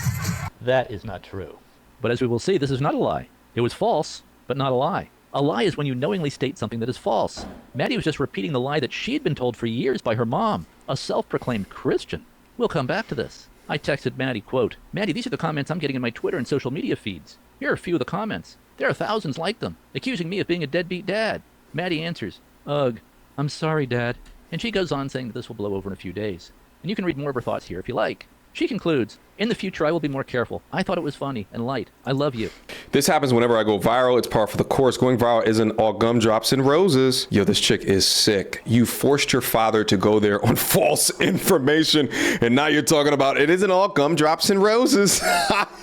That is not true. But as we will see, this is not a lie. It was false, but not a lie. A lie is when you knowingly state something that is false. Maddie was just repeating the lie that she had been told for years by her mom, a self-proclaimed Christian. We'll come back to this. I texted Maddie, quote, Maddie, these are the comments I'm getting in my Twitter and social media feeds. Here are a few of the comments. There are thousands like them, accusing me of being a deadbeat dad. Maddie answers, ugh, I'm sorry, Dad. And she goes on saying that this will blow over in a few days. And you can read more of her thoughts here if you like. She concludes, in the future, I will be more careful. I thought it was funny and light. I love you. This happens whenever I go viral. It's par for the course. Going viral isn't all gumdrops and roses. Yo, this chick is sick. You forced your father to go there on false information, and now you're talking about it isn't all gumdrops and roses.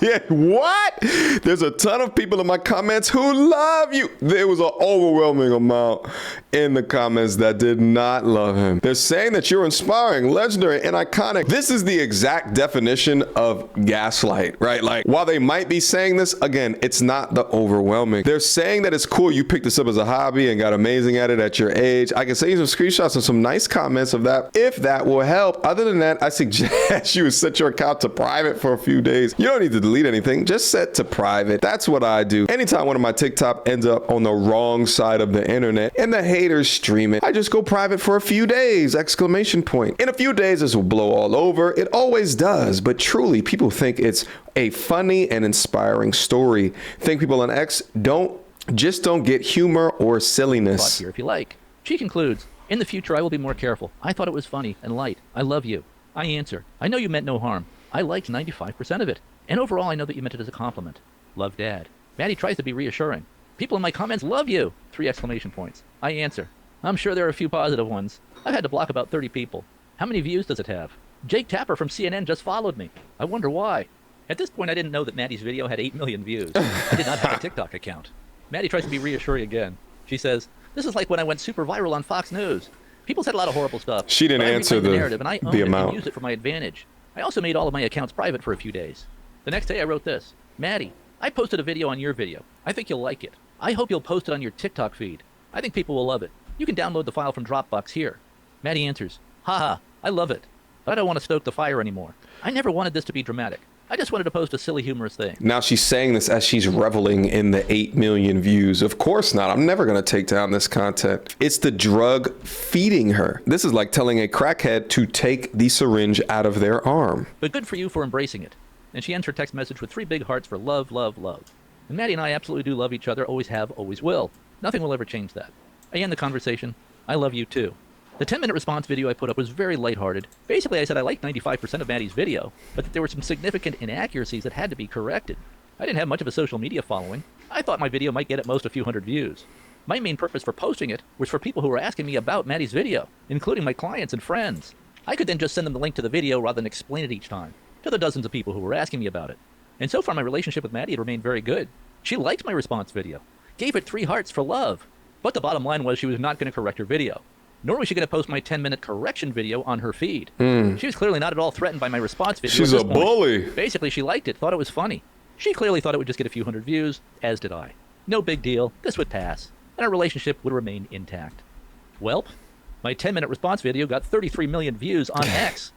Yeah, what? There's a ton of people in my comments who love you. There was an overwhelming amount in the comments that did not love him. They're saying that you're inspiring, legendary, and iconic. This is the exact definition of gaslight, right? Like, while they might be saying this, again, it's not the overwhelming. They're saying that it's cool you picked this up as a hobby and got amazing at it at your age. I can send you some screenshots and some nice comments of that if that will help. Other than that, I suggest you set your account to private for a few days. You don't need to delete anything. Just set to private. That's what I do. Anytime one of my TikTok ends up on the wrong side of the internet and the haters stream it, I just go private for a few days, exclamation point. In a few days, this will blow all over. It always does, but truly, people think it's a funny and inspiring story. Think people on X don't get humor or silliness. Here if you like. She concludes, in the future, I will be more careful. I thought it was funny and light. I love you. I answer, I know you meant no harm. I liked 95% of it. And overall, I know that you meant it as a compliment. Love, Dad. Maddie tries to be reassuring. People in my comments love you! 3 exclamation points. I answer, I'm sure there are a few positive ones. I've had to block about 30 people. How many views does it have? Jake Tapper from CNN just followed me. I wonder why. At this point, I didn't know that Maddie's video had 8 million views. I did not have a TikTok account. Maddie tries to be reassuring again. She says, this is like when I went super viral on Fox News. People said a lot of horrible stuff. She didn't answer the narrative, and I owned the it amount. and used it for my advantage. I also made all of my accounts private for a few days. The next day, I wrote this. Maddie, I posted a video on your video. I think you'll like it. I hope you'll post it on your TikTok feed. I think people will love it. You can download the file from Dropbox here. Maddie answers, haha, I love it. But I don't want to stoke the fire anymore. I never wanted this to be dramatic. I just wanted to post a silly, humorous thing. Now she's saying this as she's reveling in the 8 million views. Of course not. I'm never going to take down this content. It's the drug feeding her. This is like telling a crackhead to take the syringe out of their arm. But good for you for embracing it. And she ends her text message with 3 big hearts for love, love, love. And Maddie and I absolutely do love each other, always have, always will. Nothing will ever change that. I end the conversation. I love you too. The 10-minute response video I put up was very lighthearted. Basically, I said I liked 95% of Maddie's video, but that there were some significant inaccuracies that had to be corrected. I didn't have much of a social media following. I thought my video might get at most a few hundred views. My main purpose for posting it was for people who were asking me about Maddie's video, including my clients and friends. I could then just send them the link to the video rather than explain it each time, to the dozens of people who were asking me about it. And so far my relationship with Maddie had remained very good. She liked my response video, gave it 3 hearts for love. But the bottom line was she was not going to correct her video. Nor was she going to post my 10-minute correction video on her feed. She was clearly not at all threatened by my response video. She's a bully. Basically, she liked it, thought it was funny. She clearly thought it would just get a few hundred views, as did I. No big deal, this would pass, and our relationship would remain intact. Welp, my 10-minute response video got 33 million views on X.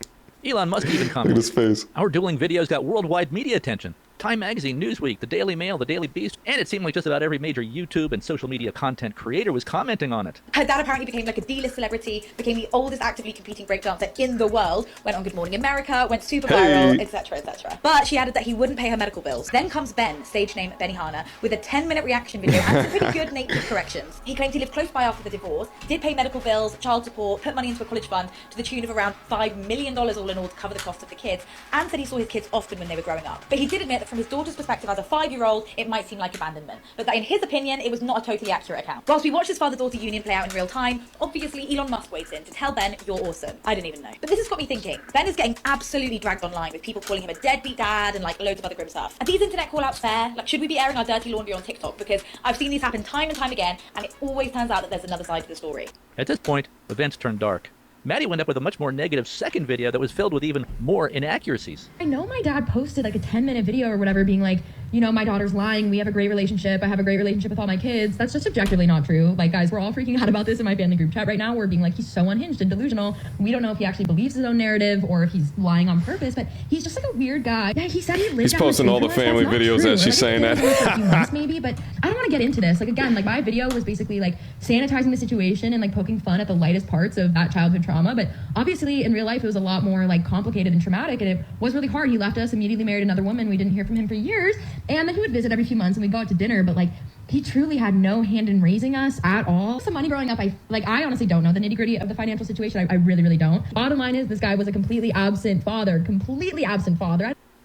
Elon Musk even commented. Look at his face. Our dueling videos got worldwide media attention. Time Magazine, Newsweek, the Daily Mail, the Daily Beast, and it seemed like just about every major YouTube and social media content creator was commenting on it. Her dad apparently became like a D-list celebrity, became the oldest actively competing breakdancer in the world, went on Good Morning America, went super viral, etc., etc. But she added that he wouldn't pay her medical bills. Then comes Ben, stage name Benihana, with a 10-minute reaction video and some pretty good natured corrections. He claimed he lived close by after the divorce, did pay medical bills, child support, put money into a college fund to the tune of around $5 million all in all to cover the cost of the kids, and said he saw his kids often when they were growing up. But he did admit that from his daughter's perspective as a 5-year-old, it might seem like abandonment, but that in his opinion, it was not a totally accurate account. Whilst we watched this father-daughter union play out in real time, obviously Elon Musk weighs in to tell Ben, you're awesome. I didn't even know. But this has got me thinking. Ben is getting absolutely dragged online with people calling him a deadbeat dad and like loads of other grim stuff. Are these internet call-outs fair? Like, should we be airing our dirty laundry on TikTok? Because I've seen these happen time and time again, and it always turns out that there's another side to the story. At this point, events turned dark. Maddie went up with a much more negative second video that was filled with even more inaccuracies. I know my dad posted like a 10-minute video or whatever being like, you know, my daughter's lying, we have a great relationship, I have a great relationship with all my kids. That's just objectively not true. Like, guys, we're all freaking out about this in my family group chat right now. We're being like, he's so unhinged and delusional. We don't know if he actually believes his own narrative or if he's lying on purpose, but he's just like a weird guy. Yeah, he said he lived. He's posting all the family videos as she's saying that. Months maybe, but I don't want to get into this. Like, again, like my video was basically like sanitizing the situation and like poking fun at the lightest parts of that childhood trauma, but obviously in real life it was a lot more like complicated and traumatic, and it was really hard. He left us, immediately married another woman. We didn't hear from him for years, and then he would visit every few months and we'd go out to dinner, but like he truly had no hand in raising us at all. Some money growing up, I honestly don't know the nitty-gritty of the financial situation. I really don't. Bottom line is this guy was a completely absent father.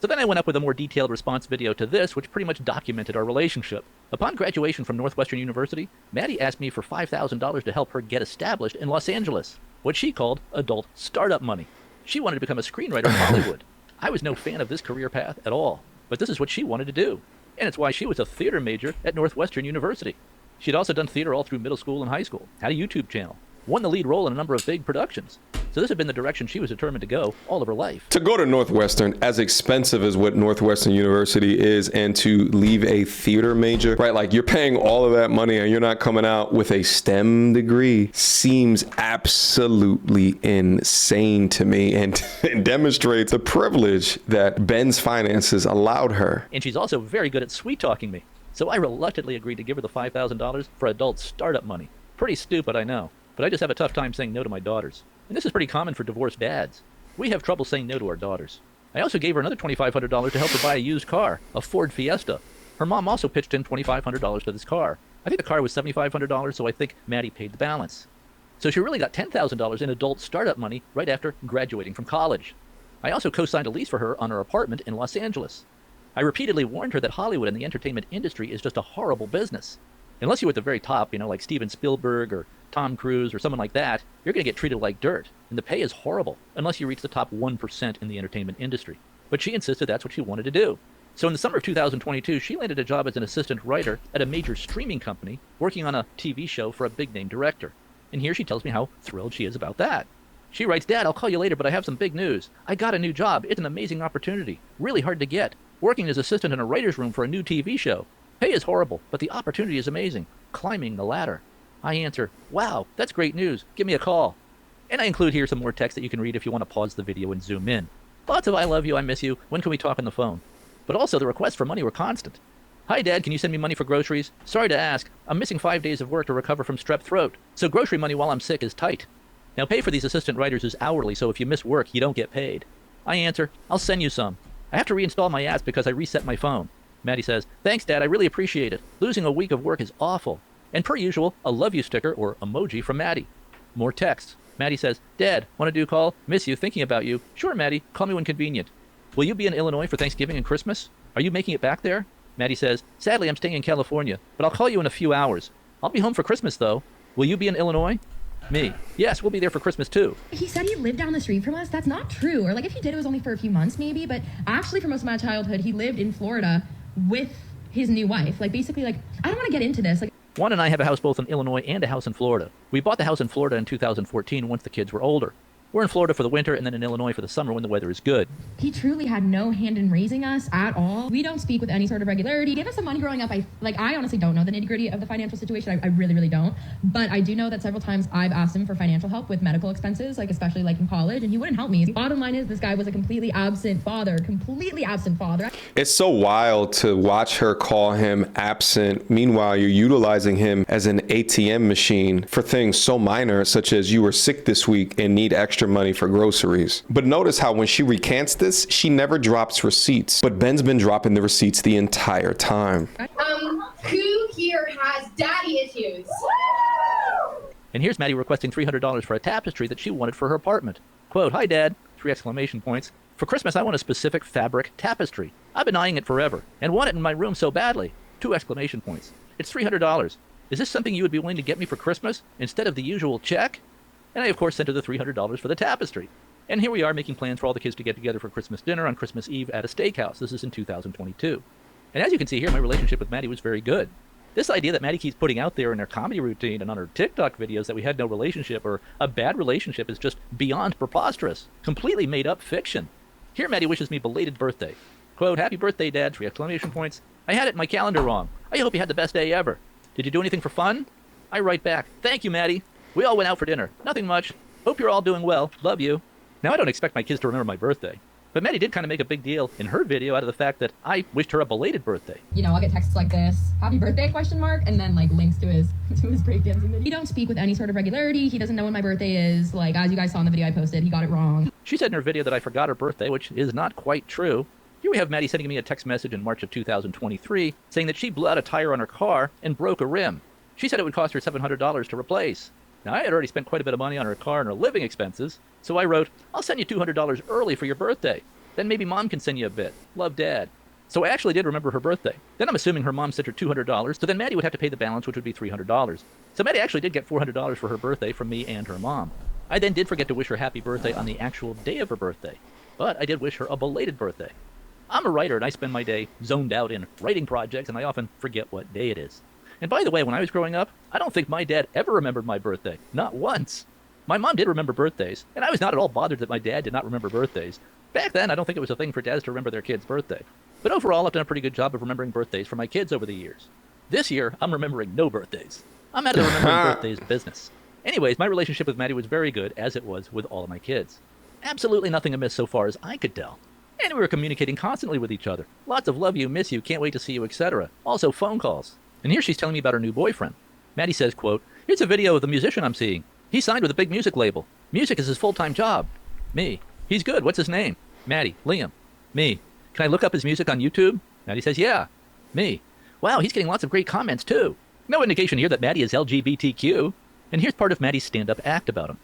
So then I went up with a more detailed response video to this, which pretty much documented our relationship. Upon graduation from Northwestern University, Maddie asked me for $5,000 to help her get established in Los Angeles, what she called adult startup money. She wanted to become a screenwriter in Hollywood. I was no fan of this career path at all, but this is what she wanted to do. And it's why she was a theater major at Northwestern University. She'd also done theater all through middle school and high school, had a YouTube channel, won the lead role in a number of big productions. So this had been the direction she was determined to go all of her life. To go to Northwestern, as expensive as what Northwestern University is, and to leave a theater major, right? Like, you're paying all of that money and you're not coming out with a STEM degree, seems absolutely insane to me, and it demonstrates the privilege that Ben's finances allowed her. And she's also very good at sweet-talking me. So I reluctantly agreed to give her the $5,000 for adult startup money. Pretty stupid, I know, but I just have a tough time saying no to my daughters. And this is pretty common for divorced dads. We have trouble saying no to our daughters. I also gave her another $2,500 to help her buy a used car, a Ford Fiesta. Her mom also pitched in $2,500 to this car. I think the car was $7,500, so I think Maddie paid the balance. So she really got $10,000 in adult startup money right after graduating from college. I also co-signed a lease for her on her apartment in Los Angeles. I repeatedly warned her that Hollywood and the entertainment industry is just a horrible business. Unless you're at the very top, you know, like Steven Spielberg or Tom Cruise or someone like that, you're going to get treated like dirt, and the pay is horrible unless you reach the top 1% in the entertainment industry. But she insisted that's what she wanted to do. So in the summer of 2022, she landed a job as an assistant writer at a major streaming company, working on a TV show for a big-name director. And here she tells me how thrilled she is about that. She writes, "Dad, I'll call you later, but I have some big news. I got a new job. It's an amazing opportunity. Really hard to get. Working as assistant in a writer's room for a new TV show. Pay is horrible, but the opportunity is amazing. Climbing the ladder. I answer, wow, that's great news. Give me a call. And I include here some more text that you can read if you want to pause the video and zoom in. Lots of I love you, I miss you, when can we talk on the phone? But also the requests for money were constant. Hi Dad, can you send me money for groceries? Sorry to ask, I'm missing 5 days of work to recover from strep throat, so grocery money while I'm sick is tight. Now pay for these assistant writers is hourly, so if you miss work, you don't get paid. I answer, I'll send you some. I have to reinstall my apps because I reset my phone. Maddie says, thanks Dad, I really appreciate it. Losing a week of work is awful. And per usual, a love you sticker or emoji from Maddie. More texts. Maddie says, Dad, want to do call? Miss you, thinking about you. Sure, Maddie, call me when convenient. Will you be in Illinois for Thanksgiving and Christmas? Are you making it back there? Maddie says, sadly, I'm staying in California, but I'll call you in a few hours. I'll be home for Christmas, though. Will you be in Illinois? Me. Yes, we'll be there for Christmas, too. He said he lived down the street from us. That's not true. Or like if he did, it was only for a few months maybe. But actually for most of my childhood, he lived in Florida with his new wife. Like basically like, I don't want to get into this. Like Juan and I have a house both in Illinois and a house in Florida. We bought the house in Florida in 2014 once the kids were older. We're in Florida for the winter and then in Illinois for the summer when the weather is good. he truly had no hand in raising us at all. We don't speak with any sort of regularity. He gave us some money growing up. I honestly don't know the nitty gritty of the financial situation. I really, really don't. But I do know that several times I've asked him for financial help with medical expenses, like especially like in college, and he wouldn't help me. The bottom line is this guy was a completely absent father. It's so wild to watch her call him absent. Meanwhile, you're utilizing him as an ATM machine for things so minor, such as you were sick this week and need extra money for groceries. But notice how when she recants this, she never drops receipts. But Ben's been dropping the receipts the entire time. Who here has daddy issues? And here's Maddie requesting $300 for a tapestry that she wanted for her apartment. Quote, hi Dad, 3 exclamation points. For Christmas, I want a specific fabric tapestry. I've been eyeing it forever and want it in my room so badly. 2 exclamation points. It's $300. Is this something you would be willing to get me for Christmas instead of the usual check? And I, of course, sent her the $300 for the tapestry. And here we are making plans for all the kids to get together for Christmas dinner on Christmas Eve at a steakhouse. This is in 2022. And as you can see here, my relationship with Maddie was very good. This idea that Maddie keeps putting out there in her comedy routine and on her TikTok videos that we had no relationship or a bad relationship is just beyond preposterous. Completely made up fiction. Here Maddie wishes me belated birthday. Quote, happy birthday, Dad, 3 exclamation points. I had it in my calendar wrong. I hope you had the best day ever. Did you do anything for fun? I write back, thank you, Maddie. We all went out for dinner. Nothing much. Hope you're all doing well. Love you. Now, I don't expect my kids to remember my birthday. But Maddie did kind of make a big deal in her video out of the fact that I wished her a belated birthday. You know, I'll get texts like this, happy birthday, ? And then like links to his breakdancing video. We don't speak with any sort of regularity. He doesn't know when my birthday is. Like, as you guys saw in the video I posted, he got it wrong. She said in her video that I forgot her birthday, which is not quite true. Here we have Maddie sending me a text message in March of 2023 saying that she blew out a tire on her car and broke a rim. She said it would cost her $700 to replace. Now, I had already spent quite a bit of money on her car and her living expenses, so I wrote, I'll send you $200 early for your birthday. Then maybe Mom can send you a bit. Love, Dad. So I actually did remember her birthday. Then I'm assuming her mom sent her $200, so then Maddie would have to pay the balance, which would be $300. So Maddie actually did get $400 for her birthday from me and her mom. I then did forget to wish her happy birthday on the actual day of her birthday, but I did wish her a belated birthday. I'm a writer, and I spend my day zoned out in writing projects, and I often forget what day it is. And by the way, when I was growing up, I don't think my dad ever remembered my birthday. Not once. My mom did remember birthdays, and I was not at all bothered that my dad did not remember birthdays. Back then, I don't think it was a thing for dads to remember their kid's birthday. But overall, I've done a pretty good job of remembering birthdays for my kids over the years. This year, I'm remembering no birthdays. I'm out of the remembering birthdays business. Anyways, my relationship with Maddie was very good, as it was with all of my kids. Absolutely nothing amiss so far as I could tell. And we were communicating constantly with each other. Lots of love you, miss you, can't wait to see you, etc. Also phone calls. And here she's telling me about her new boyfriend. Maddie says, quote, here's a video of the musician I'm seeing. He signed with a big music label. Music is his full-time job. Me. He's good. What's his name? Maddie. Liam. Me. Can I look up his music on YouTube? Maddie says, yeah. Me. Wow, he's getting lots of great comments, too. No indication here that Maddie is LGBTQ. And here's part of Maddie's stand-up act about him.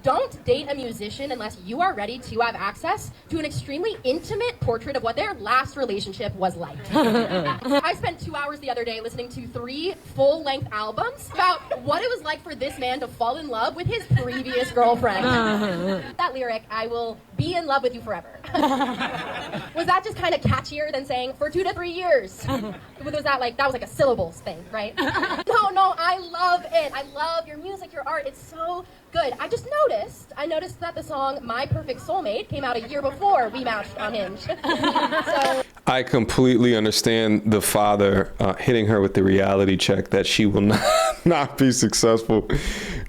Don't date a musician unless you are ready to have access to an extremely intimate portrait of what their last relationship was like. I spent 2 hours the other day listening to 3 full-length albums about what it was like for this man to fall in love with his previous girlfriend. That lyric, I will be in love with you forever. Was that just kind of catchier than saying for 2 to 3 years? Was that was like a syllables thing, right? No, I love it. I love your music, your art. It's so good. I noticed that the song My Perfect Soulmate came out a year before we matched on Hinge. So I completely understand the father hitting her with the reality check that she will not be successful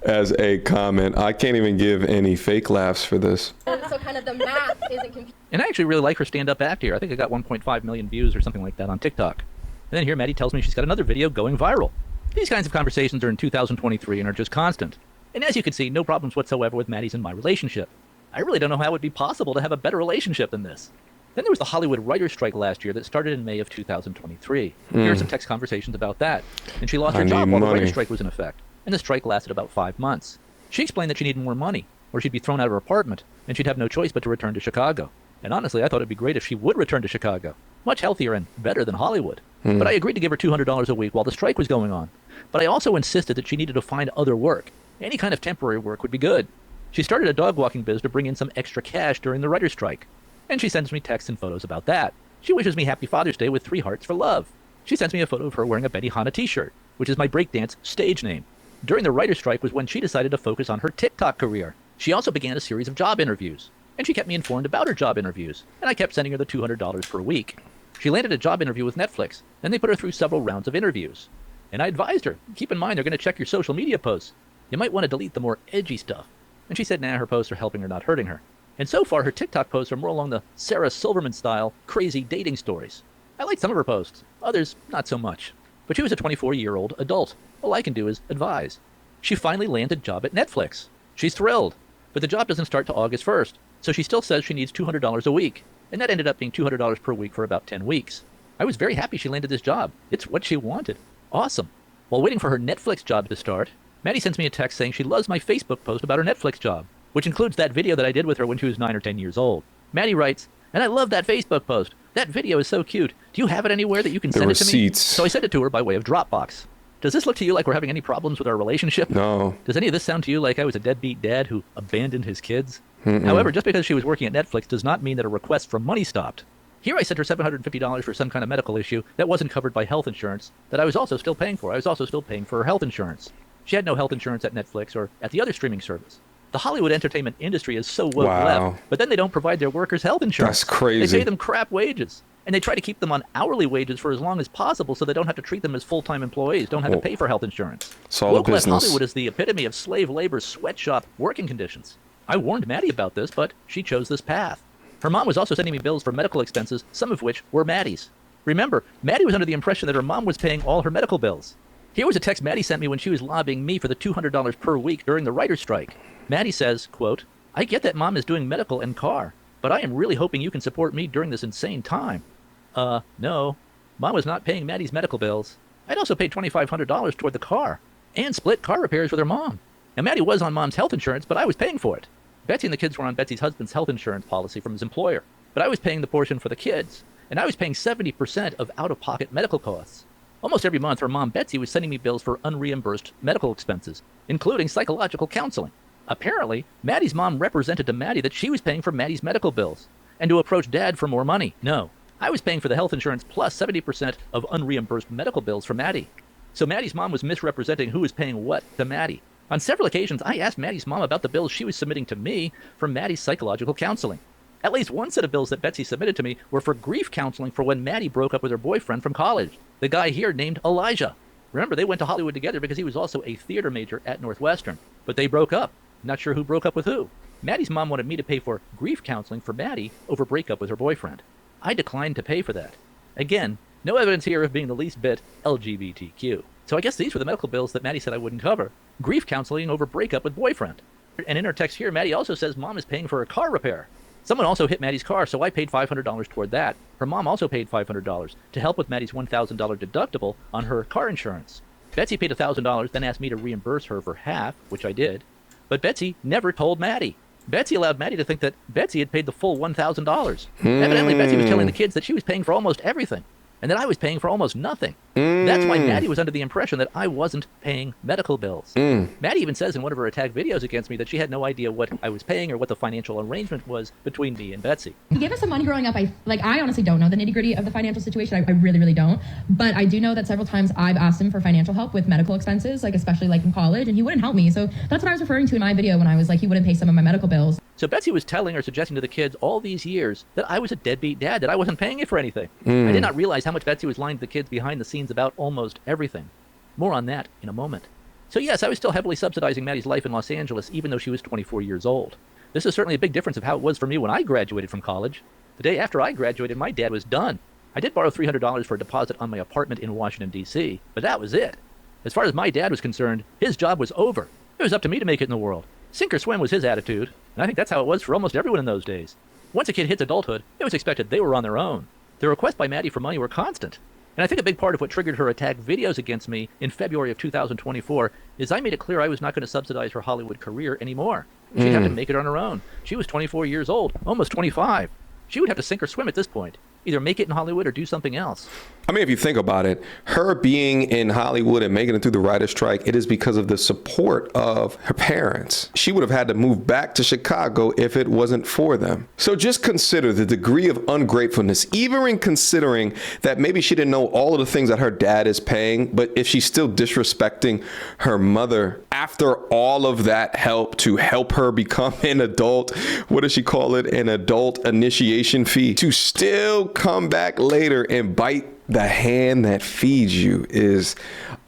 as a comment. I can't even give any fake laughs for this. So kind of the math isn't confusing. And I actually really like her stand-up act here. I think it got 1.5 million views or something like that on TikTok. And then here Maddie tells me she's got another video going viral. These kinds of conversations are in 2023 and are just constant. And as you can see, no problems whatsoever with Maddie's and my relationship. I really don't know how it would be possible to have a better relationship than this. Then there was the Hollywood writers' strike last year that started in May of 2023. Here are some text conversations about that. And she lost her job while the writers' strike was in effect. And the strike lasted about 5 months. She explained that she needed more money, or she'd be thrown out of her apartment, and she'd have no choice but to return to Chicago. And honestly, I thought it'd be great if she would return to Chicago. Much healthier and better than Hollywood. But I agreed to give her $200 a week while the strike was going on. But I also insisted that she needed to find other work. Any kind of temporary work would be good. She started a dog walking biz to bring in some extra cash during the writer's strike. And she sends me texts and photos about that. She wishes me Happy Father's Day with 3 hearts for love. She sends me a photo of her wearing a Benihana t-shirt, which is my breakdance stage name. During the writer's strike was when she decided to focus on her TikTok career. She also began a series of job interviews. And she kept me informed about her job interviews. And I kept sending her the $200 per week. She landed a job interview with Netflix. Then they put her through several rounds of interviews. And I advised her, keep in mind they're going to check your social media posts. You might want to delete the more edgy stuff. And she said, nah, her posts are helping her, not hurting her. And so far, her TikTok posts are more along the Sarah Silverman-style, crazy dating stories. I like some of her posts, others not so much. But she was a 24-year-old adult. All I can do is advise. She finally landed a job at Netflix. She's thrilled. But the job doesn't start till August 1st, so she still says she needs $200 a week. And that ended up being $200 per week for about 10 weeks. I was very happy she landed this job. It's what she wanted. Awesome. While waiting for her Netflix job to start, Maddie sends me a text saying she loves my Facebook post about her Netflix job, which includes that video that I did with her when she was 9 or 10 years old. Maddie writes, and I love that Facebook post. That video is so cute. Do you have it anywhere that you can send it to me? So I sent it to her by way of Dropbox. Does this look to you like we're having any problems with our relationship? No. Does any of this sound to you like I was a deadbeat dad who abandoned his kids? However, just because she was working at Netflix does not mean that a request for money stopped. Here I sent her $750 for some kind of medical issue that wasn't covered by health insurance that I was also still paying for. I was also still paying for her health insurance. She had no health insurance at Netflix or at the other streaming service. The Hollywood entertainment industry is so woke left, but then they don't provide their workers health insurance. That's crazy. They pay them crap wages. And they try to keep them on hourly wages for as long as possible so they don't have to treat them as full-time employees, don't have to pay for health insurance. It's all a Woke left business. Hollywood is the epitome of slave labor sweatshop working conditions. I warned Maddie about this, but she chose this path. Her mom was also sending me bills for medical expenses, some of which were Maddie's. Remember, Maddie was under the impression that her mom was paying all her medical bills. Here was a text Maddie sent me when she was lobbying me for the $200 per week during the writer's strike. Maddie says, quote, I get that mom is doing medical and car, but I am really hoping you can support me during this insane time. No. Mom was not paying Maddie's medical bills. I'd also paid $2,500 toward the car and split car repairs with her mom. Now, Maddie was on mom's health insurance, but I was paying for it. Betsy and the kids were on Betsy's husband's health insurance policy from his employer, but I was paying the portion for the kids, and I was paying 70% of out-of-pocket medical costs. Almost every month, her mom, Betsy, was sending me bills for unreimbursed medical expenses, including psychological counseling. Apparently, Maddie's mom represented to Maddie that she was paying for Maddie's medical bills, and to approach Dad for more money. No, I was paying for the health insurance plus 70% of unreimbursed medical bills for Maddie. So Maddie's mom was misrepresenting who was paying what to Maddie. On several occasions, I asked Maddie's mom about the bills she was submitting to me for Maddie's psychological counseling. At least one set of bills that Betsy submitted to me were for grief counseling for when Maddie broke up with her boyfriend from college, the guy here named Elijah. Remember, they went to Hollywood together because he was also a theater major at Northwestern. But they broke up. Not sure who broke up with who. Maddie's mom wanted me to pay for grief counseling for Maddie over breakup with her boyfriend. I declined to pay for that. Again, no evidence here of being the least bit LGBTQ. So I guess these were the medical bills that Maddie said I wouldn't cover. Grief counseling over breakup with boyfriend. And in her text here, Maddie also says mom is paying for a car repair. Someone also hit Maddie's car, so I paid $500 toward that. Her mom also paid $500 to help with Maddie's $1,000 deductible on her car insurance. Betsy paid $1,000, then asked me to reimburse her for half, which I did. But Betsy never told Maddie. Betsy allowed Maddie to think that Betsy had paid the full $1,000. Evidently, Betsy was telling the kids that she was paying for almost everything, and that I was paying for almost nothing. That's why Maddie was under the impression that I wasn't paying medical bills. Maddie even says in one of her attack videos against me that she had no idea what I was paying or what the financial arrangement was between me and Betsy. He gave us some money growing up. I honestly don't know the nitty-gritty of the financial situation. I really, really don't. But I do know that several times I've asked him for financial help with medical expenses, especially in college, and he wouldn't help me. So that's what I was referring to in my video when I was like, he wouldn't pay some of my medical bills. So Betsy was telling or suggesting to the kids all these years that I was a deadbeat dad, that I wasn't paying it for anything. I did not realize how much Betsy was lying to the kids behind the scenes about almost everything. More on that in a moment. So yes, I was still heavily subsidizing Maddie's life in Los Angeles, even though she was 24 years old. This is certainly a big difference of how it was for me when I graduated from college. The day after I graduated, my dad was done. I did borrow $300 for a deposit on my apartment in Washington, D.C., but that was it. As far as my dad was concerned, his job was over. It was up to me to make it in the world. Sink or swim was his attitude, and I think that's how it was for almost everyone in those days. Once a kid hits adulthood, it was expected they were on their own. The requests by Maddie for money were constant. And I think a big part of what triggered her attack videos against me in February of 2024 is I made it clear I was not going to subsidize her Hollywood career anymore. She'd have to make it on her own. She was 24 years old, almost 25. She would have to sink or swim at this point. Either make it in Hollywood or do something else. I mean, if you think about it, her being in Hollywood and making it through the writer's strike, it is because of the support of her parents. She would have had to move back to Chicago if it wasn't for them. So just consider the degree of ungratefulness, even in considering that maybe she didn't know all of the things that her dad is paying, but if she's still disrespecting her mother after all of that help to help her become an adult, what does she call it? An adult initiation fee, to still come back later and bite the hand that feeds you is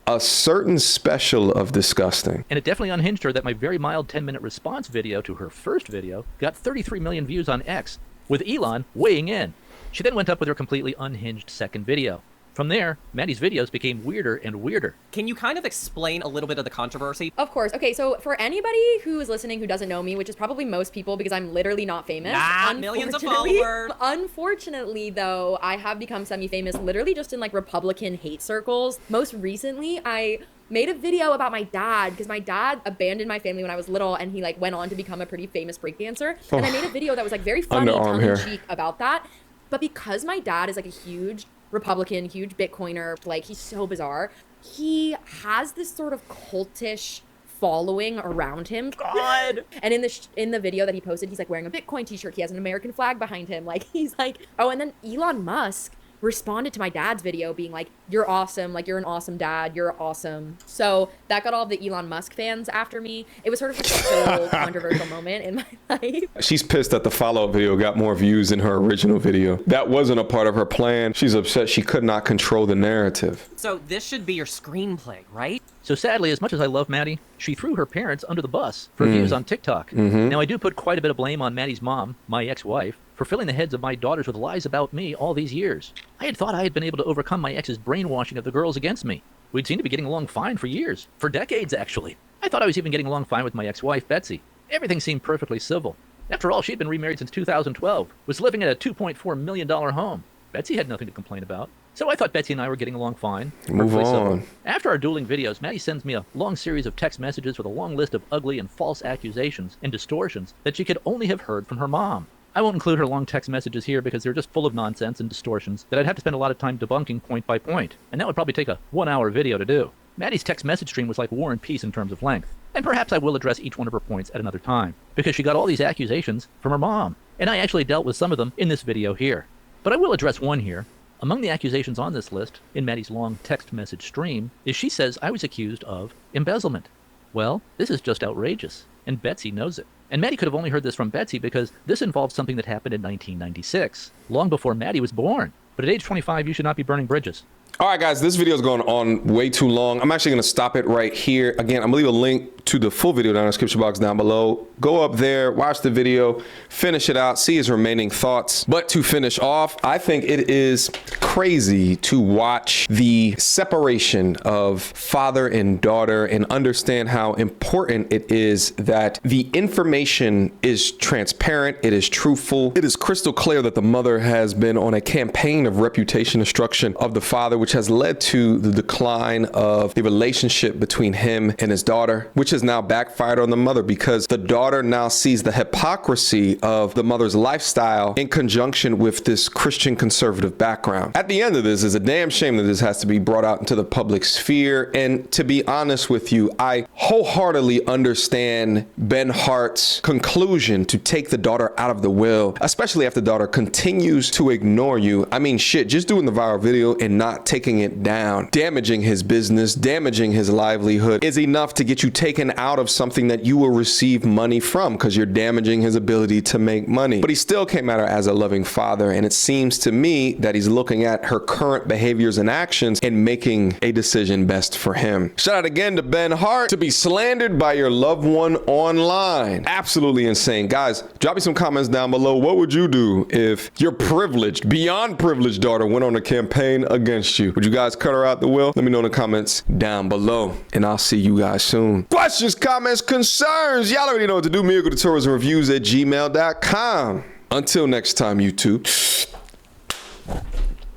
a certain special of disgusting. And it definitely unhinged her that my very mild 10-minute response video to her first video got 33 million views on X, with Elon weighing in. She then went up with her completely unhinged second video. From there, Maddie's videos became weirder and weirder. Can you kind of explain a little bit of the controversy? Of course. Okay, so for anybody who is listening who doesn't know me, which is probably most people because I'm literally not famous. Millions of followers. Unfortunately, though, I have become semi-famous literally just in like Republican hate circles. Most recently, I made a video about my dad because my dad abandoned my family when I was little and he like went on to become a pretty famous breakdancer. And I made a video that was like very funny, tongue-in-cheek about that. But because my dad is like a huge Republican, huge Bitcoiner, like he's so bizarre, he has this sort of cultish following around him. God. And in the video that he posted, he's like wearing a Bitcoin t-shirt. He has an American flag behind him. Like he's like, oh, and then Elon Musk responded to my dad's video being like, you're awesome, like you're an awesome dad, you're awesome. So that got all of the Elon Musk fans after me. It was sort of like a whole controversial moment in my life. She's pissed that the follow-up video got more views than her original video. That wasn't a part of her plan. She's upset she could not control the narrative. So this should be your screenplay, right? So sadly, as much as I love Maddie, she threw her parents under the bus for views on TikTok. Now I do put quite a bit of blame on Maddie's mom, my ex-wife, for filling the heads of my daughters with lies about me all these years. I had thought I had been able to overcome my ex's brainwashing of the girls against me. We'd seemed to be getting along fine for years, for decades actually. I thought I was even getting along fine with my ex-wife, Betsy. Everything seemed perfectly civil. After all, she'd been remarried since 2012, was living in a $2.4 million home. Betsy had nothing to complain about. So I thought Betsy and I were getting along fine. Move on. After our dueling videos, Maddie sends me a long series of text messages with a long list of ugly and false accusations and distortions that she could only have heard from her mom. I won't include her long text messages here because they're just full of nonsense and distortions that I'd have to spend a lot of time debunking point by point, and that would probably take a 1-hour video to do. Maddie's text message stream was like War and Peace in terms of length, and perhaps I will address each one of her points at another time, because she got all these accusations from her mom, and I actually dealt with some of them in this video here. But I will address one here. Among the accusations on this list, in Maddie's long text message stream, is she says I was accused of embezzlement. Well, this is just outrageous, and Betsy knows it. And Maddie could have only heard this from Betsy because this involves something that happened in 1996, long before Maddie was born. But at age 25, you should not be burning bridges. All right, guys, this video is going on way too long. I'm actually going to stop it right here. Again, I'm going to leave a link to the full video down in the description box down below. Go up there, watch the video, finish it out, see his remaining thoughts. But to finish off, I think it is crazy to watch the separation of father and daughter and understand how important it is that the information is transparent, it is truthful. It is crystal clear that the mother has been on a campaign of reputation destruction of the father, which has led to the decline of the relationship between him and his daughter, which has now backfired on the mother because the daughter now sees the hypocrisy of the mother's lifestyle in conjunction with this Christian conservative background. At the end of this, it's a damn shame that this has to be brought out into the public sphere. And to be honest with you, I wholeheartedly understand Ben Hart's conclusion to take the daughter out of the will, especially if the daughter continues to ignore you. I mean, shit, just doing the viral video and not taking it down, damaging his business, damaging his livelihood is enough to get you taken taken out of something that you will receive money from because you're damaging his ability to make money. But he still came at her as a loving father, and it seems to me that he's looking at her current behaviors and actions and making a decision best for him. Shout out again to Ben Hart. To be slandered by your loved one online, absolutely insane. Guys, drop me some comments down below. What would you do if your privileged, beyond privileged daughter went on a campaign against you? Would you guys cut her out the will? Let me know in the comments down below, and I'll see you guys soon. Questions, comments, concerns, y'all already know what to do. Mediocre tutorials and reviews at gmail.com. Until next time, YouTube.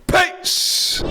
Peace.